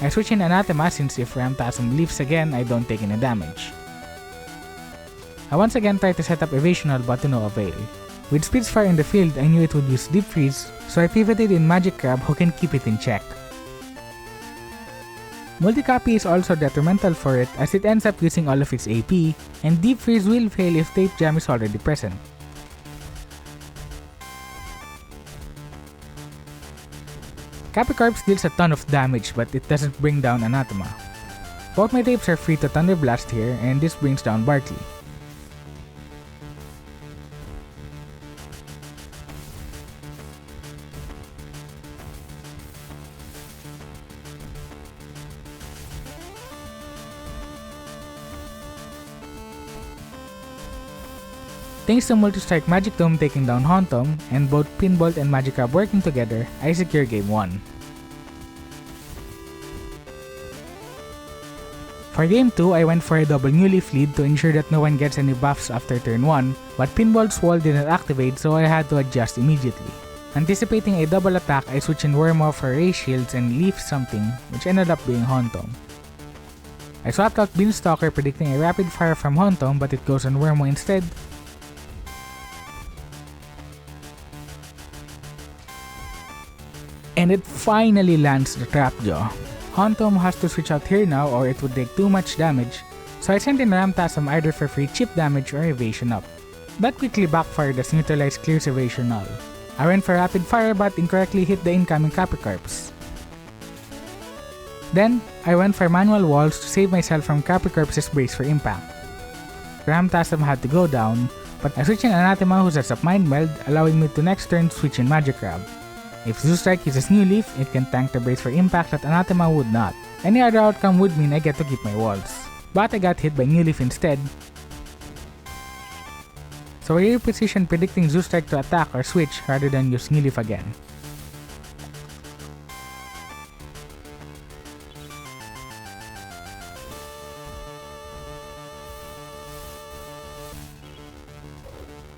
I switch in Anathema since if Ramtasm leaves again, I don't take any damage. I once again tried to set up Evasional but to no avail. With Spitfire in the field, I knew it would use Deep Freeze, so I pivoted in Magic Crab who can keep it in check. Multicopy is also detrimental for it as it ends up using all of its AP, and Deep Freeze will fail if Tape Jam is already present. Capricorp deals a ton of damage but it doesn't bring down Anathema. Both my tapes are free to Thunder Blast here, and this brings down Barkley. Thanks to Multi-Strike Magic Dome taking down Hauntom, and both Pinbolt and Magic Crab working together, I secure Game 1. For Game 2, I went for a double New Leaf lead to ensure that no one gets any buffs after turn 1, but Pinbolt's wall didn't activate so I had to adjust immediately. Anticipating a double attack, I switched in Wormo for Ray Shields and Leaf something, which ended up being Hauntom. I swapped out Beanstalker predicting a rapid fire from Hauntom, but it goes on Wormo instead. And it finally lands the Trapjaw. Hauntom has to switch out here now or it would take too much damage, so I sent in Ramtasm either for free chip damage or evasion up. That quickly backfired as Neutralize clears evasion null. I went for rapid fire but incorrectly hit the incoming Capricorps. Then, I went for manual walls to save myself from Capricorps' brace for impact. Ramtasm had to go down, but I switched in Anathema who sets up Mind Meld, allowing me to next turn switch in Magic Crab. If Zoostrike uses New Leaf, it can tank the brace for impact that Anathema would not. Any other outcome would mean I get to keep my walls. But I got hit by New Leaf instead. So I reposition predicting Zoostrike to attack or switch rather than use New Leaf again.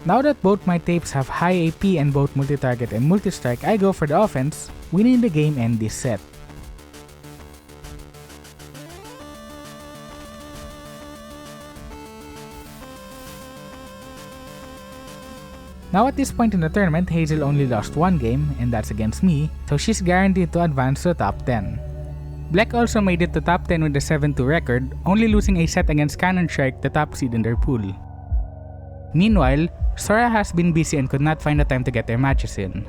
Now that both my tapes have high AP and both multi-target and multi-strike, I go for the offense, winning the game and this set. Now at this point in the tournament, Hazel only lost one game, and that's against me, so she's guaranteed to advance to the top 10. Bleck also made it to top 10 with a 7-2 record, only losing a set against Cannon Strike, the top seed in their pool. Meanwhile, Sora has been busy and could not find the time to get their matches in.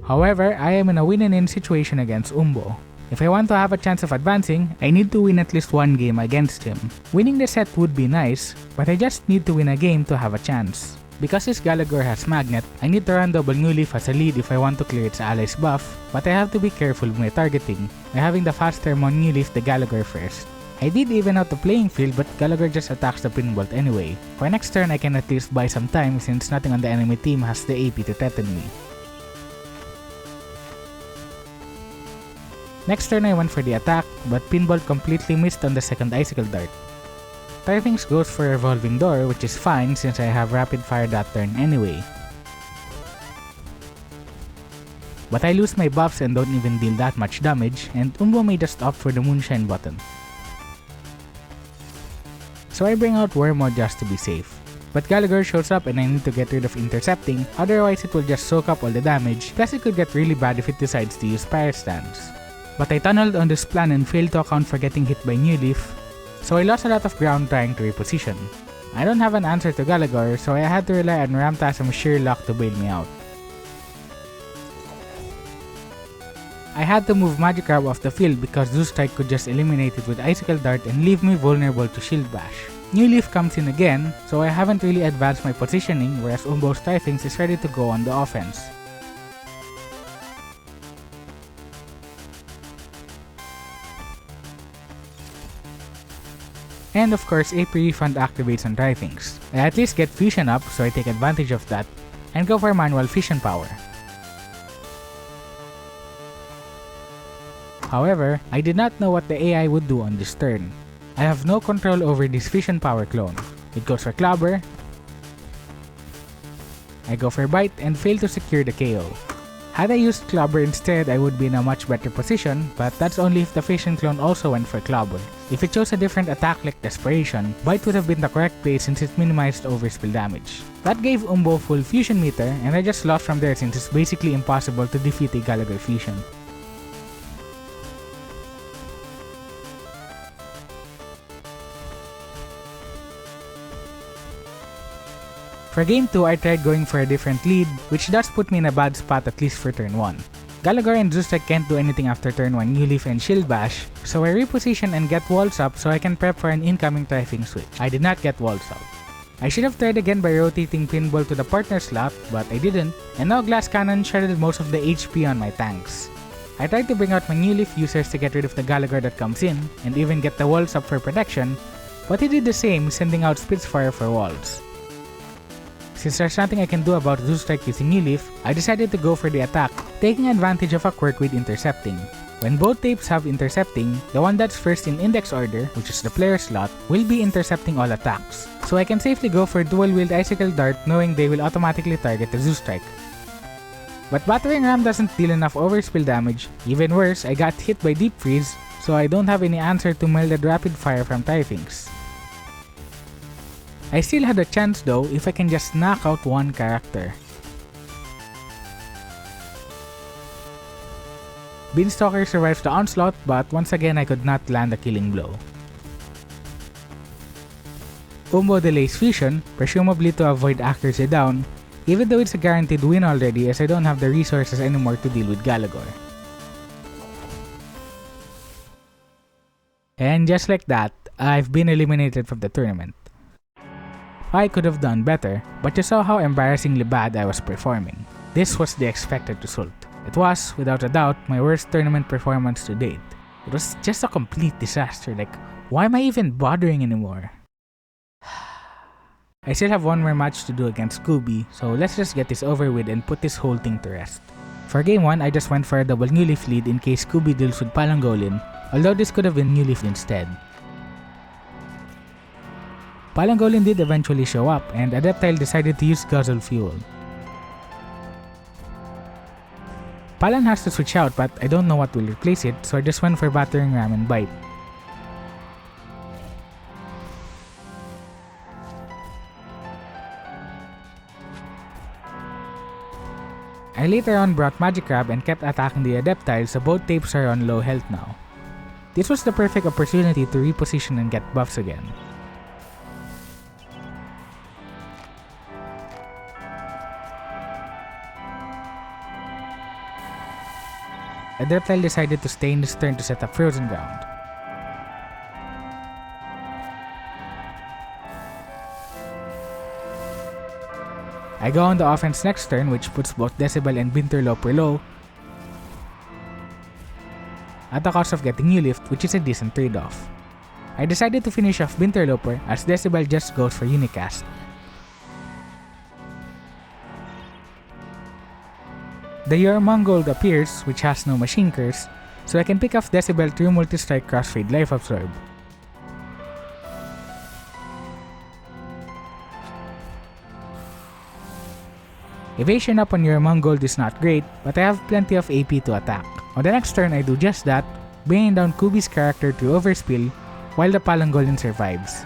However, I am in a win-and-in situation against Umbo. If I want to have a chance of advancing, I need to win at least one game against him. Winning the set would be nice, but I just need to win a game to have a chance. Because his Gallagher has Magnet, I need to run double New Leaf as a lead if I want to clear its allies buff, but I have to be careful with my targeting by having the fast turn on New Leaf the Gallagher first. I did even out the playing field, but Gallagher just attacks the Pinbolt anyway. For next turn I can at least buy some time since nothing on the enemy team has the AP to threaten me. Next turn I went for the attack, but Pinbolt completely missed on the second Icicle Dart. Typhings goes for Revolving Door, which is fine since I have Rapid Fire that turn anyway. But I lose my buffs and don't even deal that much damage, and Umbo may just opt for the Moonshine button. So I bring out Wormwood just to be safe. But Gallagher shows up and I need to get rid of intercepting, otherwise it will just soak up all the damage, plus it could get really bad if it decides to use Fire Stance. But I tunneled on this plan and failed to account for getting hit by New Leaf, so I lost a lot of ground trying to reposition. I don't have an answer to Gallagher, so I had to rely on Ramtasm's sheer luck to bail me out. I had to move Magikarp off the field because Zeus Strike could just eliminate it with Icicle Dart and leave me vulnerable to Shield Bash. New Leaf comes in again, so I haven't really advanced my positioning, whereas Umbo's Typhings is ready to go on the offense. And of course, AP Refund activates on Typhings. I at least get Fusion up, so I take advantage of that, and go for manual Fusion power. However, I did not know what the AI would do on this turn. I have no control over this Fusion power clone. It goes for Clobber. I go for Bite and fail to secure the KO. Had I used Clobber instead, I would be in a much better position, but that's only if the Fusion clone also went for Clobber. If it chose a different attack like Desperation, Bite would have been the correct play since it minimized overspill damage. That gave Umbo full Fusion meter, and I just lost from there since it's basically impossible to defeat a Gallagher Fusion. For game 2, I tried going for a different lead, which does put me in a bad spot at least for turn 1. Gallagher and Zeustek can't do anything after turn 1 New Leaf and Shield Bash, so I reposition and get walls up so I can prep for an incoming Typhing switch. I did not get walls up. I should have tried again by rotating Pinball to the partner slot, but I didn't, and now Glass Cannon shredded most of the HP on my tanks. I tried to bring out my New Leaf users to get rid of the Gallagher that comes in, and even get the walls up for protection, but he did the same, sending out Spitfire for walls. Since there's nothing I can do about Zeus Strike using New Leaf, I decided to go for the attack, taking advantage of a quirk with Intercepting. When both tapes have Intercepting, the one that's first in index order, which is the player slot, will be intercepting all attacks. So I can safely go for Dual Wield Icicle Dart knowing they will automatically target the Zeus Strike. But Battering Ram doesn't deal enough overspill damage. Even worse, I got hit by Deep Freeze, so I don't have any answer to melded Rapid Fire from Typhings. I still had a chance though if I can just knock out one character. Beanstalker survives the onslaught, but once again I could not land a killing blow. Umbo delays Fusion, presumably to avoid accuracy down, even though it's a guaranteed win already as I don't have the resources anymore to deal with Gallagher. And just like that, I've been eliminated from the tournament. I could have done better, but you saw how embarrassingly bad I was performing. This was the expected result. It was, without a doubt, my worst tournament performance to date. It was just a complete disaster, like, why am I even bothering anymore? I still have one more match to do against Scooby, so let's just get this over with and put this whole thing to rest. For game 1, I just went for a double New Leaf lead in case Scooby deals with Palangolin, although this could have been New Leaf instead. Palangolin did eventually show up, and Adeptile decided to use Guzzle Fuel. Palan has to switch out, but I don't know what will replace it, so I just went for Battering Ram and Bite. I later on brought Magikarp and kept attacking the Adeptile, so both tapes are on low health now. This was the perfect opportunity to reposition and get buffs again. Adeptile decided to stay in his turn to set up Frozen Ground. I go on the offense next turn, which puts both Decibel and Winterloper low, at the cost of getting New Lift, which is a decent trade-off. I decided to finish off Winterloper as Decibel just goes for Unicast. The Yormongold appears, which has no Machine Curse, so I can pick off Decibel through Multi-Strike Crossfade Life Absorb. Evasion up on Yormongold is not great, but I have plenty of AP to attack. On the next turn I do just that, bringing down Kubi's character to Overspill, while the Palangolin survives.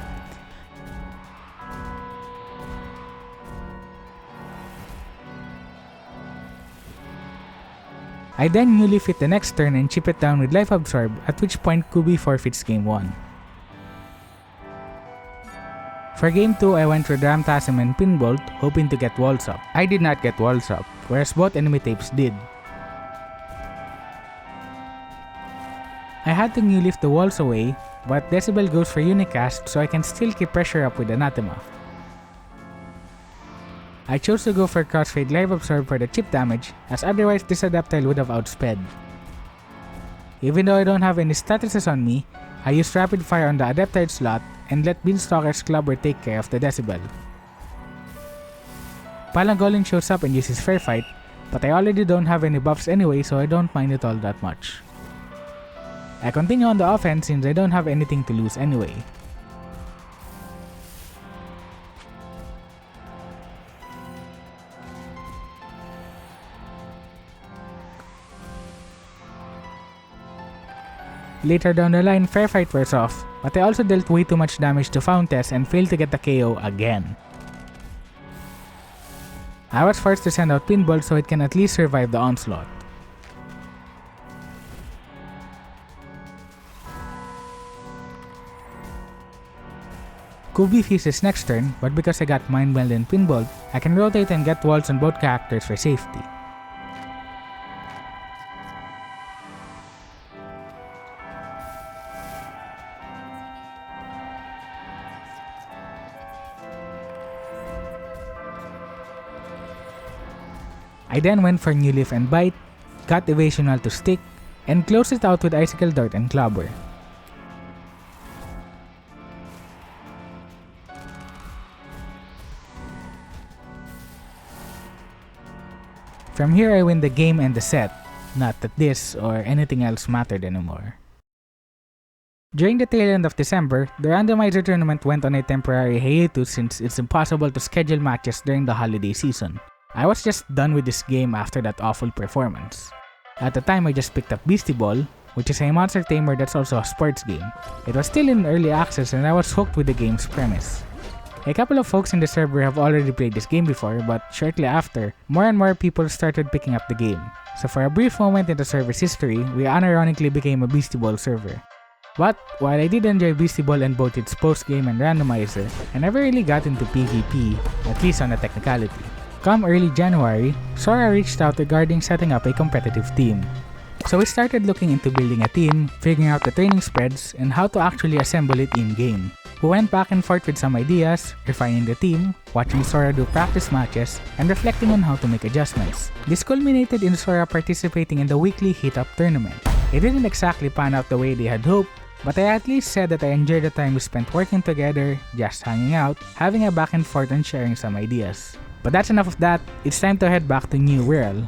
I then New Leaf it the next turn and chip it down with Life Absorb, at which point Kubi forfeits game 1. For game 2, I went with Ramtasm and Pinbolt, hoping to get walls up. I did not get walls up, whereas both enemy tapes did. I had to New Leaf the walls away, but Decibel goes for Unicast so I can still keep pressure up with Anathema. I chose to go for Crossfade Life Absorb for the chip damage, as otherwise this Adaptile would have outsped. Even though I don't have any statuses on me, I used Rapid Fire on the Adaptile slot and let Beanstalker's Clubber take care of the Decibel. Palangolin shows up and uses Fair Fight, but I already don't have any buffs anyway, so I don't mind it all that much. I continue on the offense since I don't have anything to lose anyway. Later down the line, Fair Fight wears off, but I also dealt way too much damage to Fountas and failed to get the KO again. I was forced to send out Pinball so it can at least survive the onslaught. Kubi fuses next turn, but because I got Mind Meld and Pinball, I can rotate and get walls on both characters for safety. I then went for New Leaf and Bite, got Evasional to stick, and closed it out with Icicle Dart and Clobber. From here I win the game and the set, not that this or anything else mattered anymore. During the tail end of December, the Randomizer tournament went on a temporary hiatus since it's impossible to schedule matches during the holiday season. I was just done with this game after that awful performance. At the time I just picked up Beastie Ball, which is a monster tamer that's also a sports game. It was still in early access and I was hooked with the game's premise. A couple of folks in the server have already played this game before, but shortly after, more and more people started picking up the game. So for a brief moment in the server's history, we unironically became a Beastie Ball server. But while I did enjoy Beastie Ball and both its post-game and randomizer, I never really got into PvP, at least on a technicality. Come early January, Sora reached out regarding setting up a competitive team. So we started looking into building a team, figuring out the training spreads, and how to actually assemble it in-game. We went back and forth with some ideas, refining the team, watching Sora do practice matches, and reflecting on how to make adjustments. This culminated in Sora participating in the weekly Heat-Up tournament. It didn't exactly pan out the way they had hoped, but I at least said that I enjoyed the time we spent working together, just hanging out, having a back and forth and sharing some ideas. But that's enough of that, it's time to head back to New World.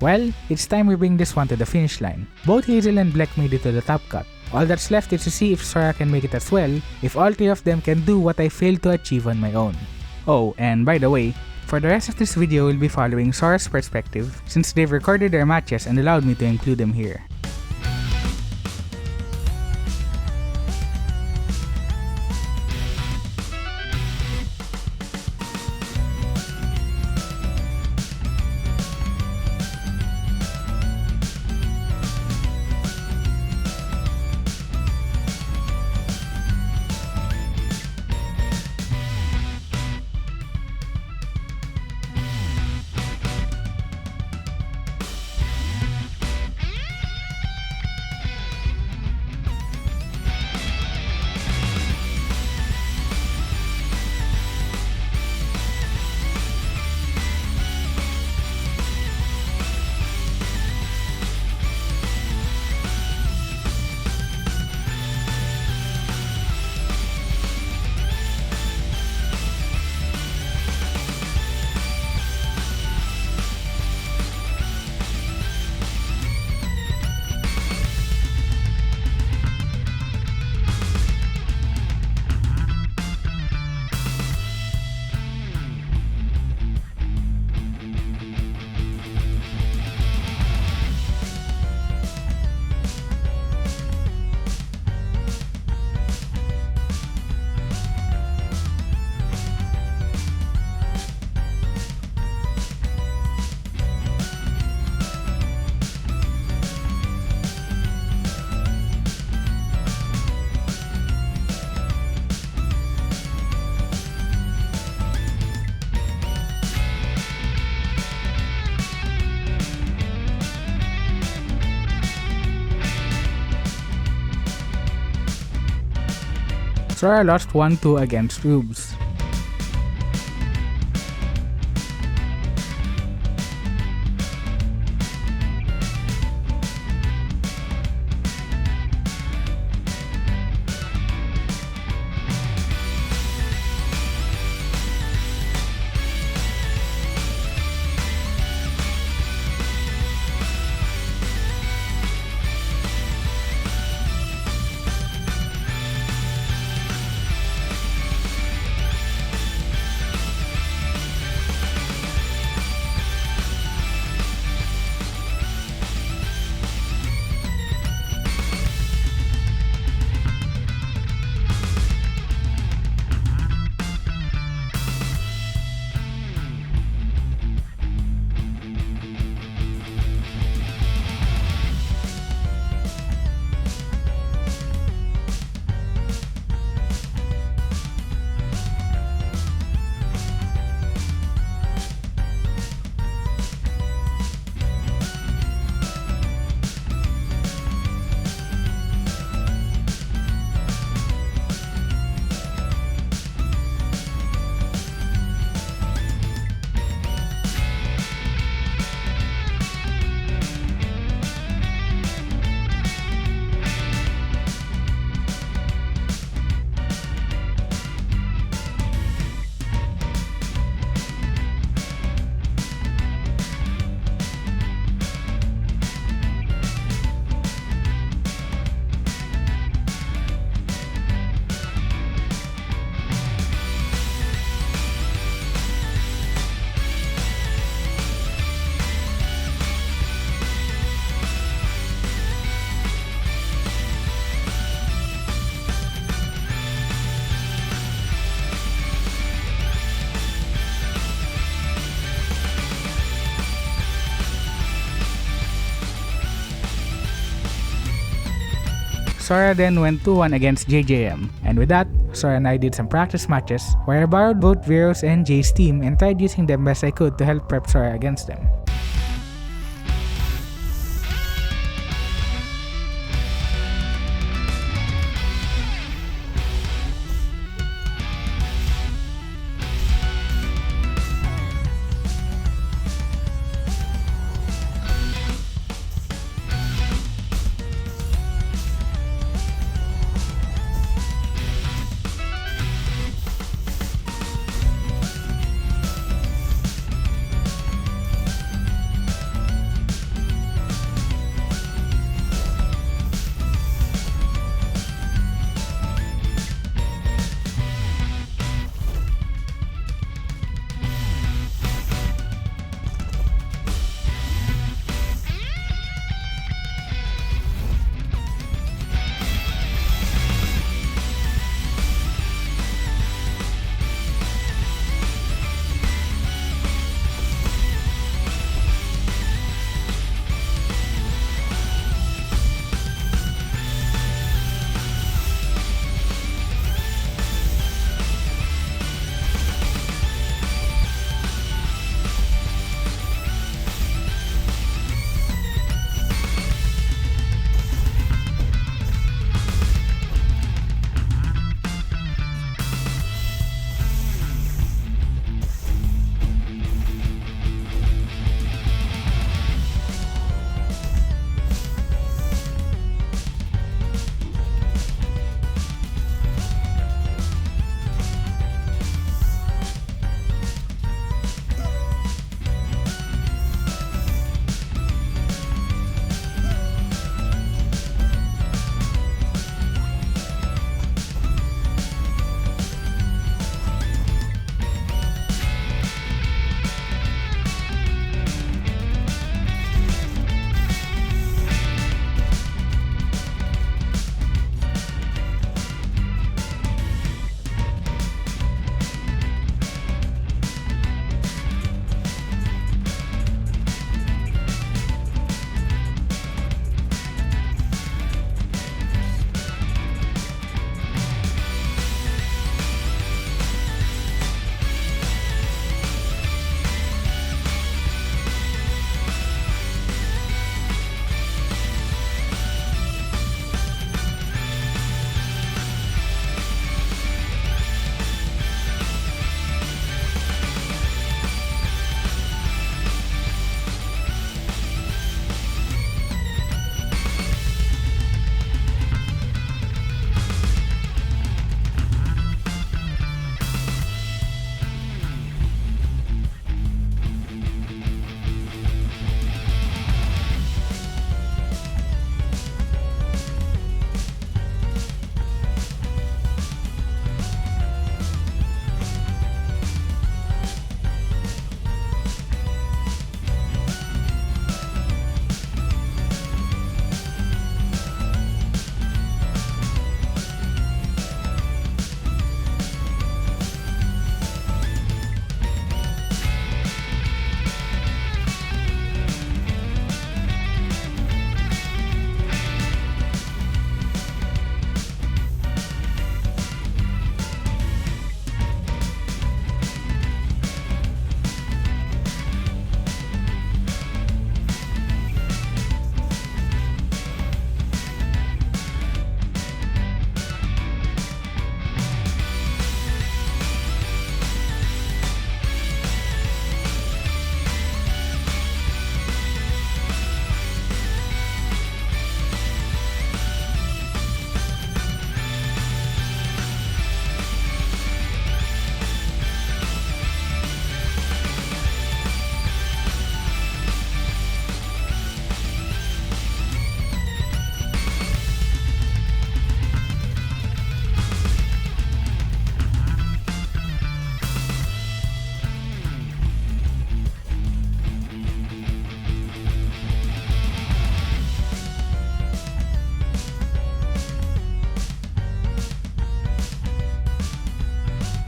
Well, it's time we bring this one to the finish line. Both Hazel and Bleck made it to the top cut. All that's left is to see if Sora can make it as well, if all three of them can do what I failed to achieve on my own. Oh, and by the way, For the rest of this video, we'll be following Sora's perspective since they've recorded their matches and allowed me to include them here. Sora lost 1-2 against Rubes. Sora then went 2-1 against JJM, and with that, Sora and I did some practice matches where I borrowed both Vero's and Jay's team and tried using them best I could to help prep Sora against them.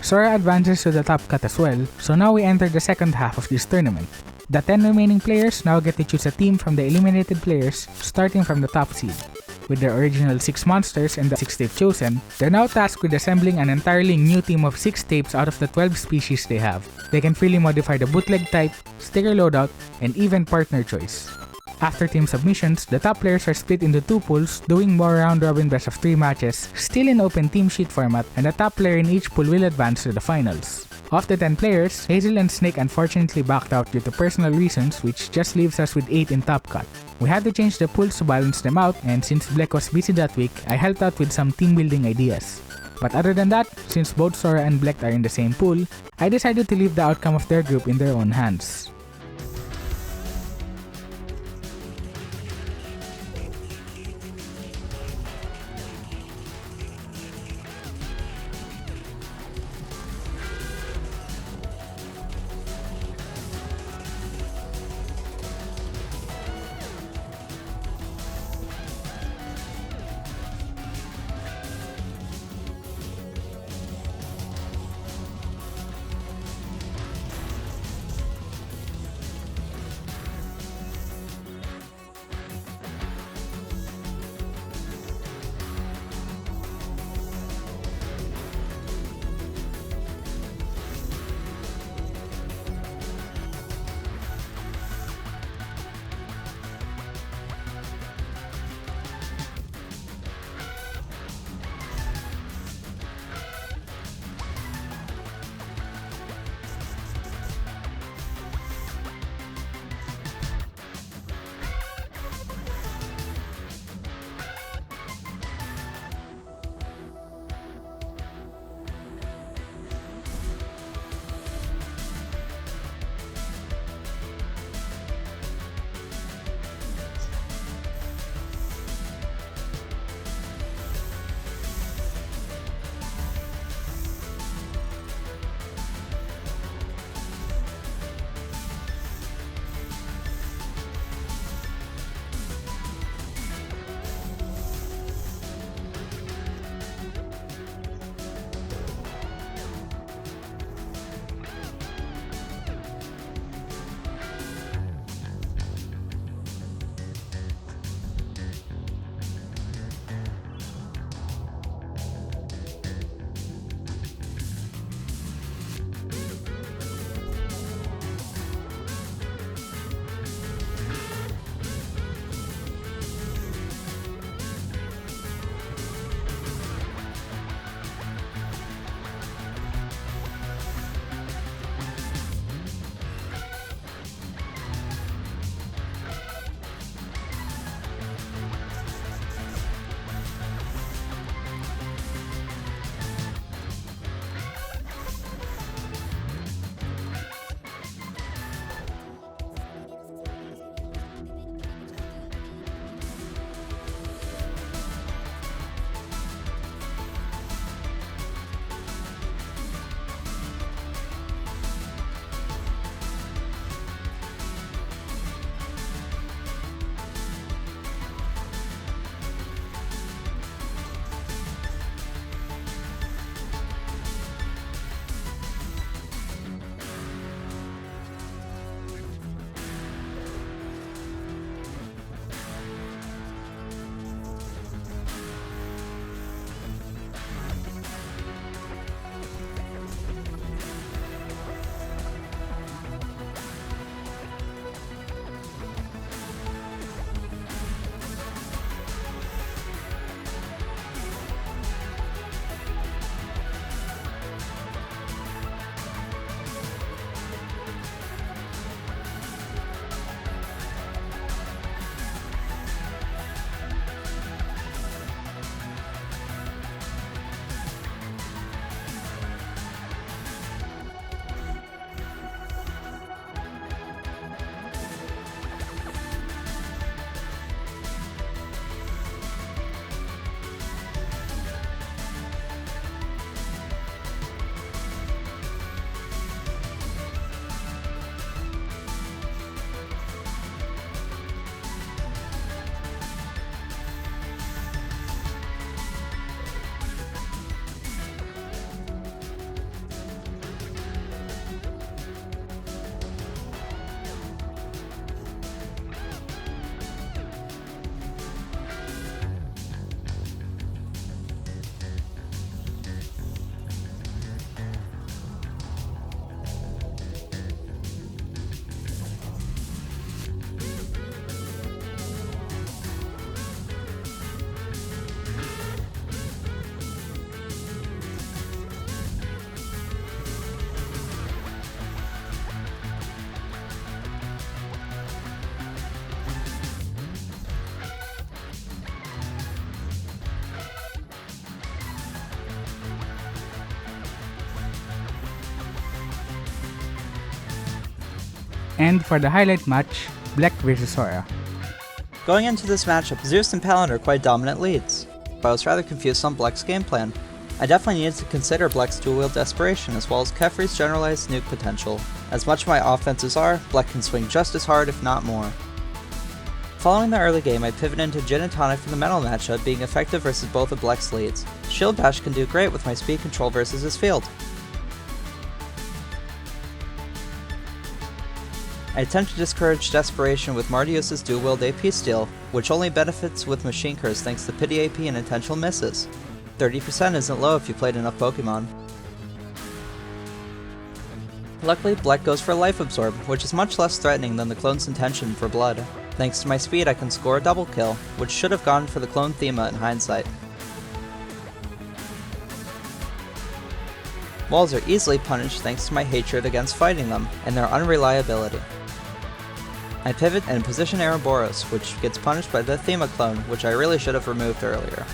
Sora advances to the top cut as well, so now we enter the second half of this tournament. The 10 remaining players now get to choose a team from the eliminated players starting from the top seed. With their original 6 monsters and the 6 tape chosen, they're now tasked with assembling an entirely new team of 6 tapes out of the 12 species they have. They can freely modify the bootleg type, sticker loadout, and even partner choice. After team submissions, the top players are split into 2 pools, doing more round-robin best of 3 matches, still in open team sheet format, and the top player in each pool will advance to the finals. Of the 10 players, Hazel and Snake unfortunately backed out due to personal reasons, which just leaves us with 8 in top cut. We had to change the pools to balance them out, and since Bleck was busy that week, I helped out with some team building ideas. But other than that, since both Sora and Bleck are in the same pool, I decided to leave the outcome of their group in their own hands. And for the highlight match, Bleck vs Sora. Going into this matchup, Zeus and Palin are quite dominant leads, but I was rather confused on Bleck's game plan. I definitely needed to consider Bleck's dual-wield desperation as well as Kefri's generalized nuke potential. As much of my offenses are, Bleck can swing just as hard if not more. Following the early game, I pivoted into Jin and Tonic for the metal matchup, being effective versus both of Bleck's leads. Shield Bash can do great with my speed control versus his field. I attempt to discourage Desperation with Martius's dual-wield AP steal, which only benefits with Machine Curse thanks to pity AP and intentional misses. 30% isn't low if you played enough Pokemon. Luckily, Bleck goes for Life Absorb, which is much less threatening than the clone's intention for blood. Thanks to my speed, I can score a double kill, which should have gone for the clone Thema in hindsight. Walls are easily punished thanks to my hatred against fighting them, and their unreliability. I pivot and position Ouroboros, which gets punished by the Thema clone, which I really should have removed earlier.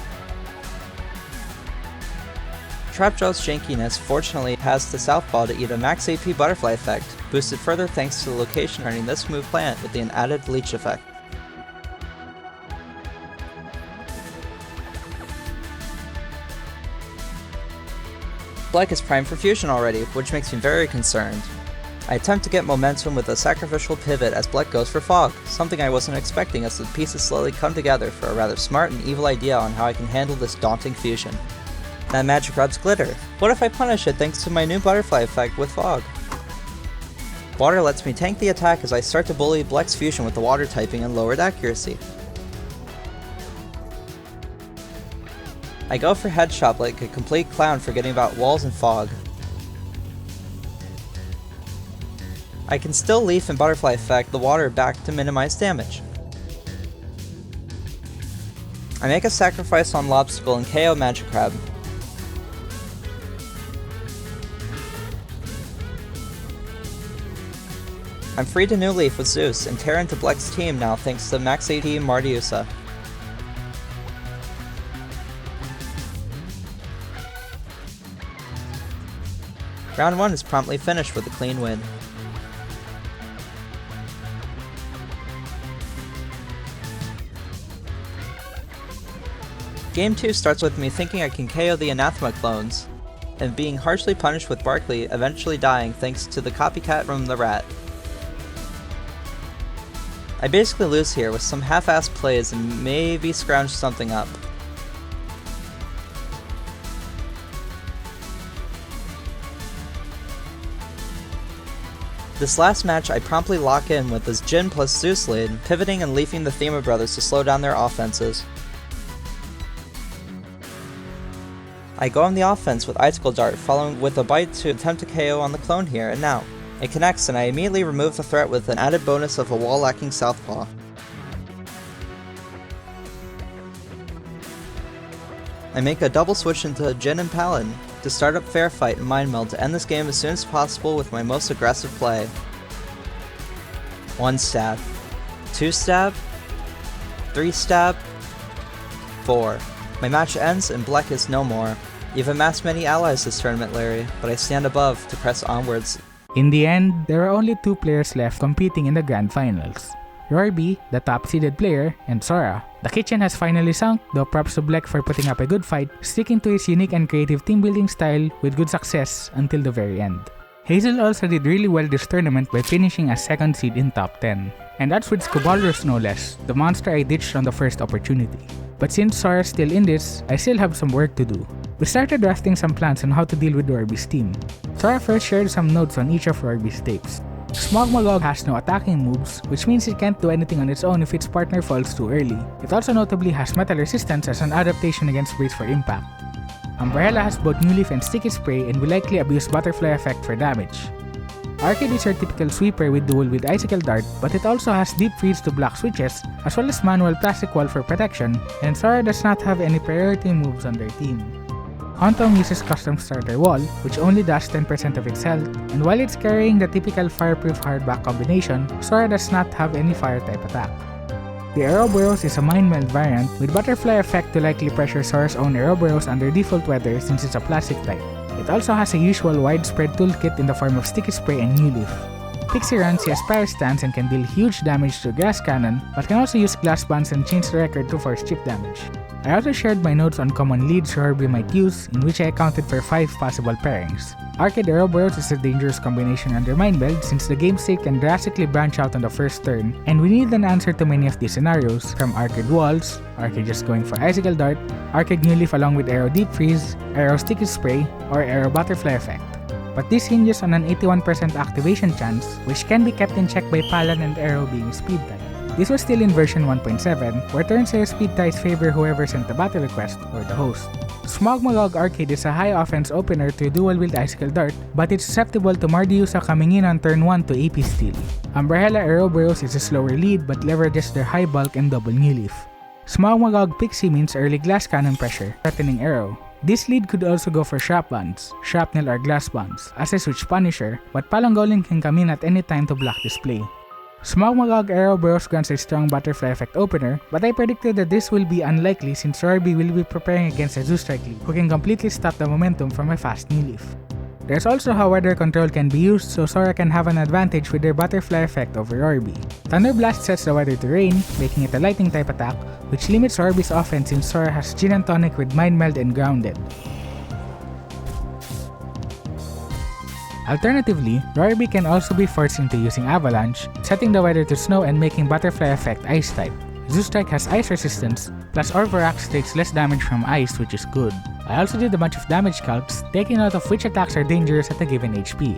Trapjaw's jankiness fortunately has the Southpaw to eat a max AP butterfly effect, boosted further thanks to the location turning this move plant with an added leech effect. Bleck is primed for fusion already, which makes me very concerned. I attempt to get momentum with a sacrificial pivot as Bleck goes for Fog, something I wasn't expecting as the pieces slowly come together for a rather smart and evil idea on how I can handle this daunting fusion. That magic rubs glitter. What if I punish it thanks to my new butterfly effect with Fog? Water lets me tank the attack as I start to bully Bleck's fusion with the water typing and lowered accuracy. I go for headshot like a complete clown forgetting about walls and fog. I can still leaf and butterfly effect the water back to minimize damage. I make a sacrifice on Lobstacle and KO Magikarp. I'm free to New Leaf with Zeus and tear into Bleck's team now thanks to Max AD Martiusa. Round 1 is promptly finished with a clean win. Game 2 starts with me thinking I can KO the Anathema clones, and being harshly punished with Barkley eventually dying thanks to the copycat from the rat. I basically lose here with some half-assed plays and maybe scrounge something up. This last match I promptly lock in with this Jin plus Zeus lead, pivoting and leafing the Thema brothers to slow down their offenses. I go on the offense with Icicle Dart, following with a bite to attempt to KO on the clone here and now. It connects and I immediately remove the threat with an added bonus of a wall-lacking Southpaw. I make a double switch into Jin and Palin to start up Fair Fight and Mind Meld to end this game as soon as possible with my most aggressive play. 1 stab, 2 stab, 3 stab, 4. My match ends and Bleck is no more. You've amassed many allies this tournament, Larry, but I stand above to press onwards. In the end, there are only 2 players left competing in the Grand Finals. Rorby, the top-seeded player, and Sora. The kitchen has finally sunk, though props to Bleck for putting up a good fight, sticking to his unique and creative team-building style with good success until the very end. Hazel also did really well this tournament by finishing as 2nd seed in top 10. And that's with Scobalrus no less, the monster I ditched on the first opportunity. But since Sora's still in this, I still have some work to do. We started drafting some plans on how to deal with Rorby's team. Sora first shared some notes on each of Rorby's tapes. Smogmagog has no attacking moves, which means it can't do anything on its own if its partner falls too early. It also notably has metal resistance as an adaptation against Brace for Impact. Umbrella has both New Leaf and Sticky Spray and will likely abuse Butterfly Effect for damage. Arcade is your typical sweeper with Duel with Icicle Dart, but it also has Deep Freeze to block switches, as well as Manual Plastic Wall for protection, and Sora does not have any priority moves on their team. Hontom uses Custom Starter Wall, which only does 10% of its health, and while it's carrying the typical Fireproof Hardback combination, Sora does not have any Fire-type attack. The Ouroboros is a Mind Meld variant, with Butterfly Effect to likely pressure Sora's own Ouroboros under default weather since it's a Plastic type. It also has a usual widespread toolkit in the form of Sticky Spray and New Leaf. Pixie runs, he has Pyro Stance and can deal huge damage to Grass Cannon, but can also use Glass Buns and change the record to force chip damage. I also shared my notes on common leads Rorby might use, in which I accounted for 5 possible pairings. Arcade Ouroboros is a dangerous combination under Mind Meld since the game state can drastically branch out on the first turn, and we need an answer to many of these scenarios, from Arcade Walls, Arcade just going for Icicle Dart, Arcade New Leaf along with Aero Deep Freeze, Aero Sticky Spray, or Aero Butterfly Effect. But this hinges on an 81% activation chance, which can be kept in check by Palan and Aero being speed type. This was still in version 1.7, where turn zero speed ties favor whoever sent the battle request, or the host. Smog Magog Arcade is a high offense opener to dual wield Icicle Dart, but it's susceptible to Mardiusa coming in on turn 1 to AP steal. Umbrella Ouroboros is a slower lead but leverages their high bulk and double New Leaf. Smog Magog Pixie means early Glass Cannon pressure, threatening Aero. This lead could also go for Shrap Buns, Shrapnel or Glass Buns, as a switch Punisher, but Palangolin can come in at any time to block this play. Smog Magog Ouroboros grants a strong Butterfly Effect opener, but I predicted that this will be unlikely since Rorby will be preparing against a Zoo Strike lead, who can completely stop the momentum from a fast New Leaf. There's also how weather control can be used so Sora can have an advantage with their Butterfly Effect over Rorby. Thunder Blast sets the weather to rain, making it a lightning type attack, which limits Rorby's offense since Sora has Gin and Tonic with Mind Meld and Grounded. Alternatively, Rorby can also be forced into using Avalanche, setting the weather to snow and making Butterfly Effect Ice type. Zoo Strike has Ice resistance, plus Orvarax takes less damage from Ice, which is good. I also did a bunch of damage calcs, taking note of which attacks are dangerous at a given HP.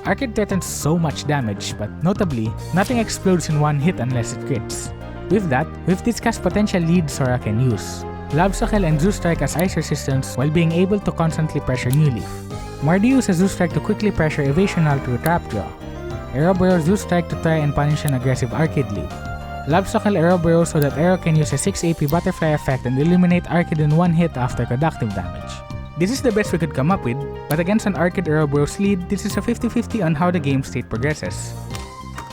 Arcade threatens so much damage, but notably, nothing explodes in one hit unless it crits. With that, we've discussed potential leads Sora can use. Lobsacle and Zoo Strike as Ice resistance while being able to constantly pressure New Leaf. Mardy uses Zoo Strike to quickly pressure Evasional through Trap Draw. Ouroboros Zoo Strike to try and punish an aggressive Arcade lead. Lobsacle Ouroboros so that Aero can use a 6 AP Butterfly Effect and eliminate Arcade in one hit after conductive damage. This is the best we could come up with, but against an Arcade Ouroboros lead, this is a 50-50 on how the game state progresses.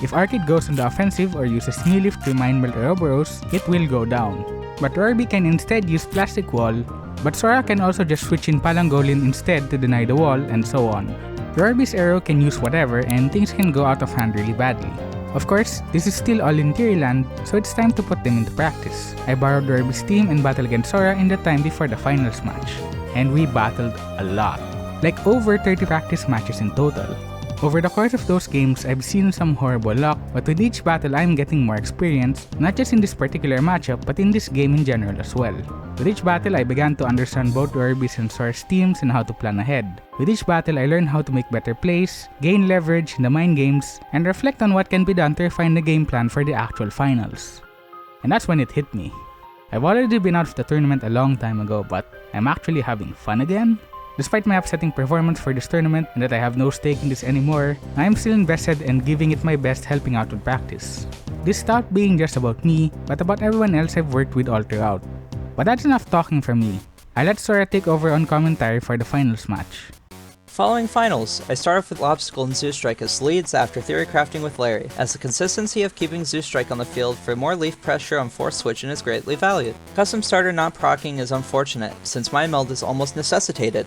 If Arcade goes on the offensive or uses New Leaf to Mind Meld Ouroboros, it will go down. But Rorby can instead use Plastic Wall, but Sora can also just switch in Palangolin instead to deny the wall, and so on. Rorby's Aero can use whatever and things can go out of hand really badly. Of course, this is still all in theory land, so it's time to put them into practice. I borrowed Rorby's team and battled against Sora in the time before the finals match. And we battled a lot. Like over 30 practice matches in total. Over the course of those games, I've seen some horrible luck, but with each battle I'm getting more experience, not just in this particular matchup, but in this game in general as well. With each battle, I began to understand both Rorby's and Sora's teams and how to plan ahead. With each battle, I learned how to make better plays, gain leverage in the mind games, and reflect on what can be done to refine the game plan for the actual finals. And that's when it hit me. I've already been out of the tournament a long time ago, but I'm actually having fun again? Despite my upsetting performance for this tournament and that I have no stake in this anymore, I am still invested and giving it my best helping out with practice. This stopped being just about me, but about everyone else I've worked with all throughout. But that's enough talking from me. I let Sora take over on commentary for the finals match. Following finals, I start off with Lobstacle and Zoo Strike as leads after theory crafting with Larry, as the consistency of keeping Zoo Strike on the field for more leaf pressure on force switching is greatly valued. Custom starter not proccing is unfortunate, since Mind Meld is almost necessitated,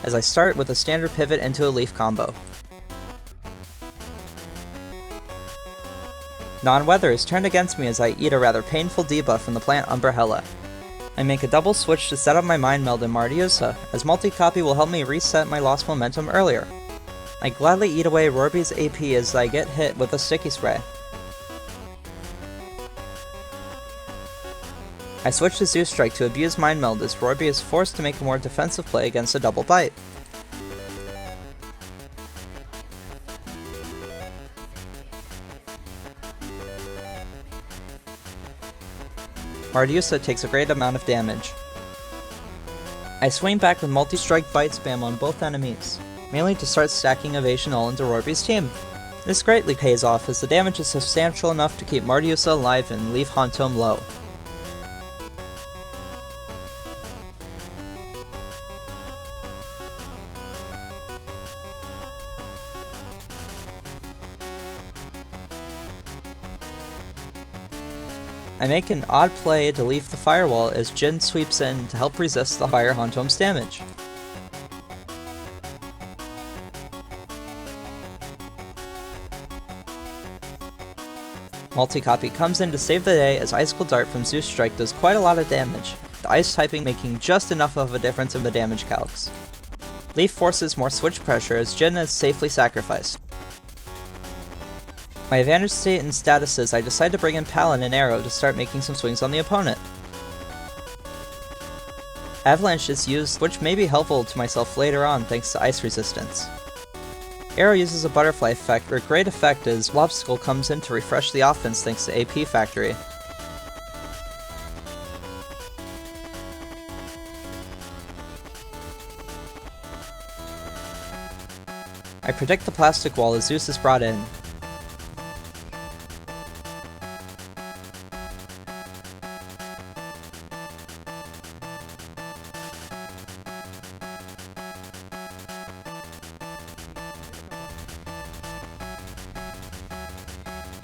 as I start with a standard pivot into a leaf combo. Non-weather is turned against me as I eat a rather painful debuff from the plant Umbrella. I make a double switch to set up my Mind Meld in Mardiusa, as multi-copy will help me reset my lost momentum earlier. I gladly eat away Rorby's AP as I get hit with a Sticky Spray. I switch to Zoo Strike to abuse Mind Meld as Rorby is forced to make a more defensive play against a double bite. Mardiusa takes a great amount of damage. I swing back with multi-strike bite spam on both enemies, mainly to start stacking Evasion all into Rorby's team. This greatly pays off as the damage is substantial enough to keep Mardiusa alive and leave Hauntom low. I make an odd play to leave the firewall as Jin sweeps in to help resist the Fire Hauntom's damage. Multi-copy comes in to save the day as Icicle Dart from Zeus Strike does quite a lot of damage, the ice typing making just enough of a difference in the damage calcs. Leaf forces more switch pressure as Jin is safely sacrificed. My advantage state and status is I decide to bring in Palin and Arrow to start making some swings on the opponent. Avalanche is used, which may be helpful to myself later on thanks to ice resistance. Arrow uses a butterfly effect, where great effect is Lobstacle comes in to refresh the offense thanks to AP Factory. I predict the plastic wall as Zeus is brought in.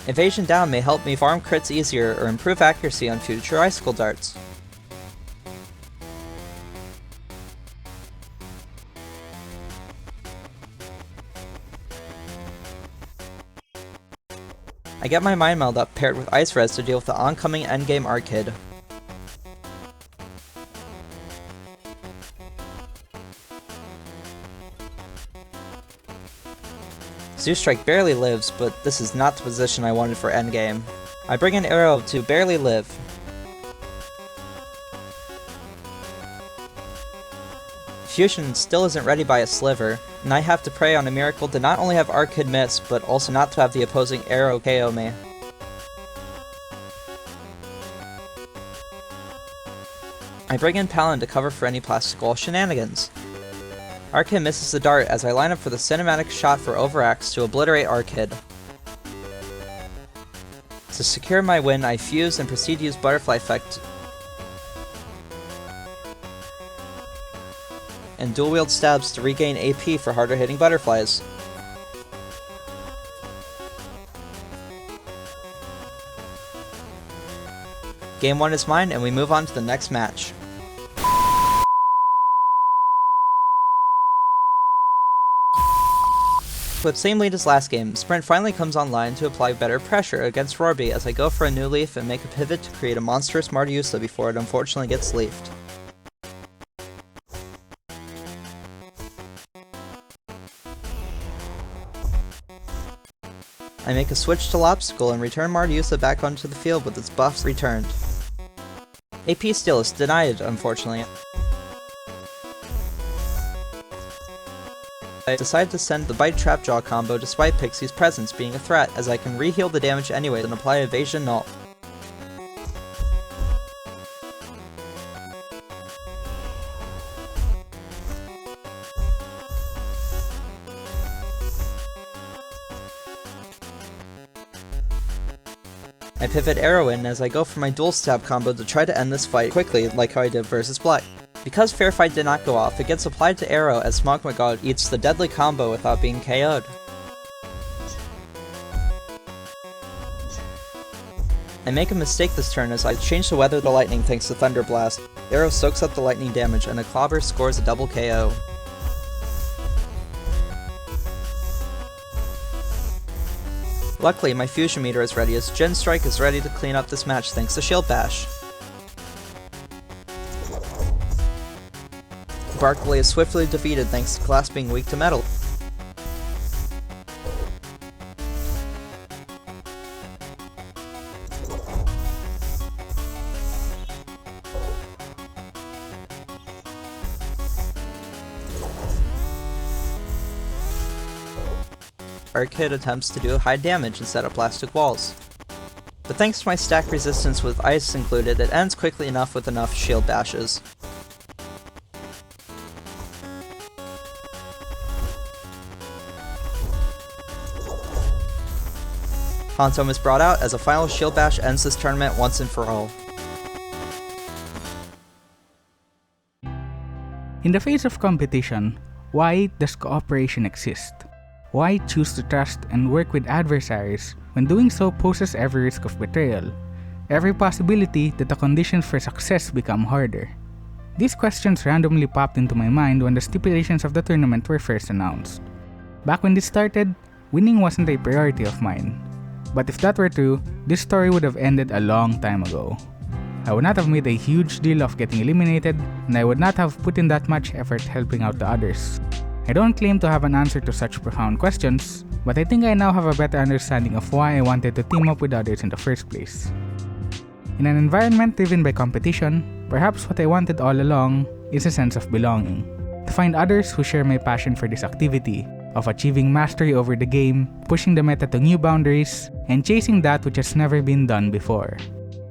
Evasion down may help me farm crits easier or improve accuracy on future Icicle Darts. I get my Mind Meld up paired with Ice Res to deal with the oncoming endgame Arkid. Zeus Strike barely lives, but this is not the position I wanted for endgame. I bring in Arrow to barely live. Fusion still isn't ready by a sliver, and I have to pray on a miracle to not only have Arkid miss, but also not to have the opposing Arrow KO me. I bring in Palin to cover for any plastic wall shenanigans. Arkid misses the dart as I line up for the cinematic shot for Overaxe to obliterate Arkid. To secure my win, I fuse and proceed to use Butterfly Effect and dual wield stabs to regain AP for harder hitting butterflies. Game 1 is mine and we move on to the next match. With same lead as last game, Sprint finally comes online to apply better pressure against Rorby as I go for a new leaf and make a pivot to create a monstrous Martiusa before it unfortunately gets leafed. I make a switch to Lobstacle and return Martiusa back onto the field with its buffs returned. AP steal is denied, unfortunately. I decide to send the Bite Trap Jaw combo despite Pixie's presence being a threat, as I can re-heal the damage anyway and apply Evasion Null. I pivot Arrow in as I go for my dual stab combo to try to end this fight quickly like how I did versus Bleck. Because Fair Fight did not go off, it gets applied to Arrow as Smogma God eats the deadly combo without being KO'd. I make a mistake this turn as I change to Weather the Lightning thanks to Thunder Blast. Arrow soaks up the lightning damage and a Clobber scores a double KO. Luckily, my fusion meter is ready as Gen Strike is ready to clean up this match thanks to Shield Bash. Barkley is swiftly defeated thanks to Glass being weak to metal. Arkid attempts to do high damage and set up plastic walls. But thanks to my stack resistance with ice included, it ends quickly enough with enough shield bashes. Phantom is brought out as a final shield bash ends this tournament once and for all. In the face of competition, why does cooperation exist? Why choose to trust and work with adversaries when doing so poses every risk of betrayal, every possibility that the conditions for success become harder? These questions randomly popped into my mind when the stipulations of the tournament were first announced. Back when this started, winning wasn't a priority of mine. But if that were true, this story would have ended a long time ago. I would not have made a huge deal of getting eliminated, and I would not have put in that much effort helping out the others. I don't claim to have an answer to such profound questions, but I think I now have a better understanding of why I wanted to team up with others in the first place. In an environment driven by competition, perhaps what I wanted all along is a sense of belonging. To find others who share my passion for this activity, of achieving mastery over the game, pushing the meta to new boundaries, and chasing that which has never been done before.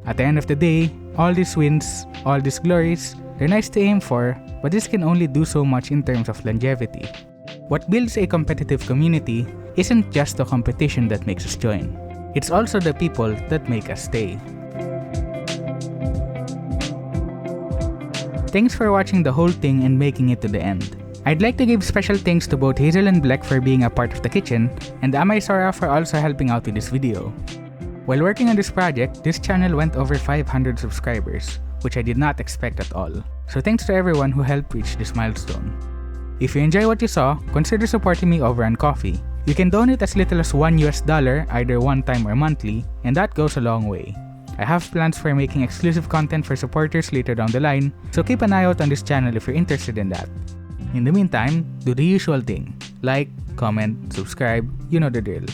At the end of the day, all these wins, all these glories, they're nice to aim for, but this can only do so much in terms of longevity. What builds a competitive community isn't just the competition that makes us join. It's also the people that make us stay. Thanks for watching the whole thing and making it to the end. I'd like to give special thanks to both Hazel and Bleck for being a part of the kitchen, and Amaisora for also helping out with this video. While working on this project, this channel went over 500 subscribers, which I did not expect at all. So thanks to everyone who helped reach this milestone. If you enjoy what you saw, consider supporting me over on Ko-fi. You can donate as little as $1 either one time or monthly, and that goes a long way. I have plans for making exclusive content for supporters later down the line, so keep an eye out on this channel if you're interested in that. In the meantime, do the usual thing. Like, comment, subscribe, you know the drill.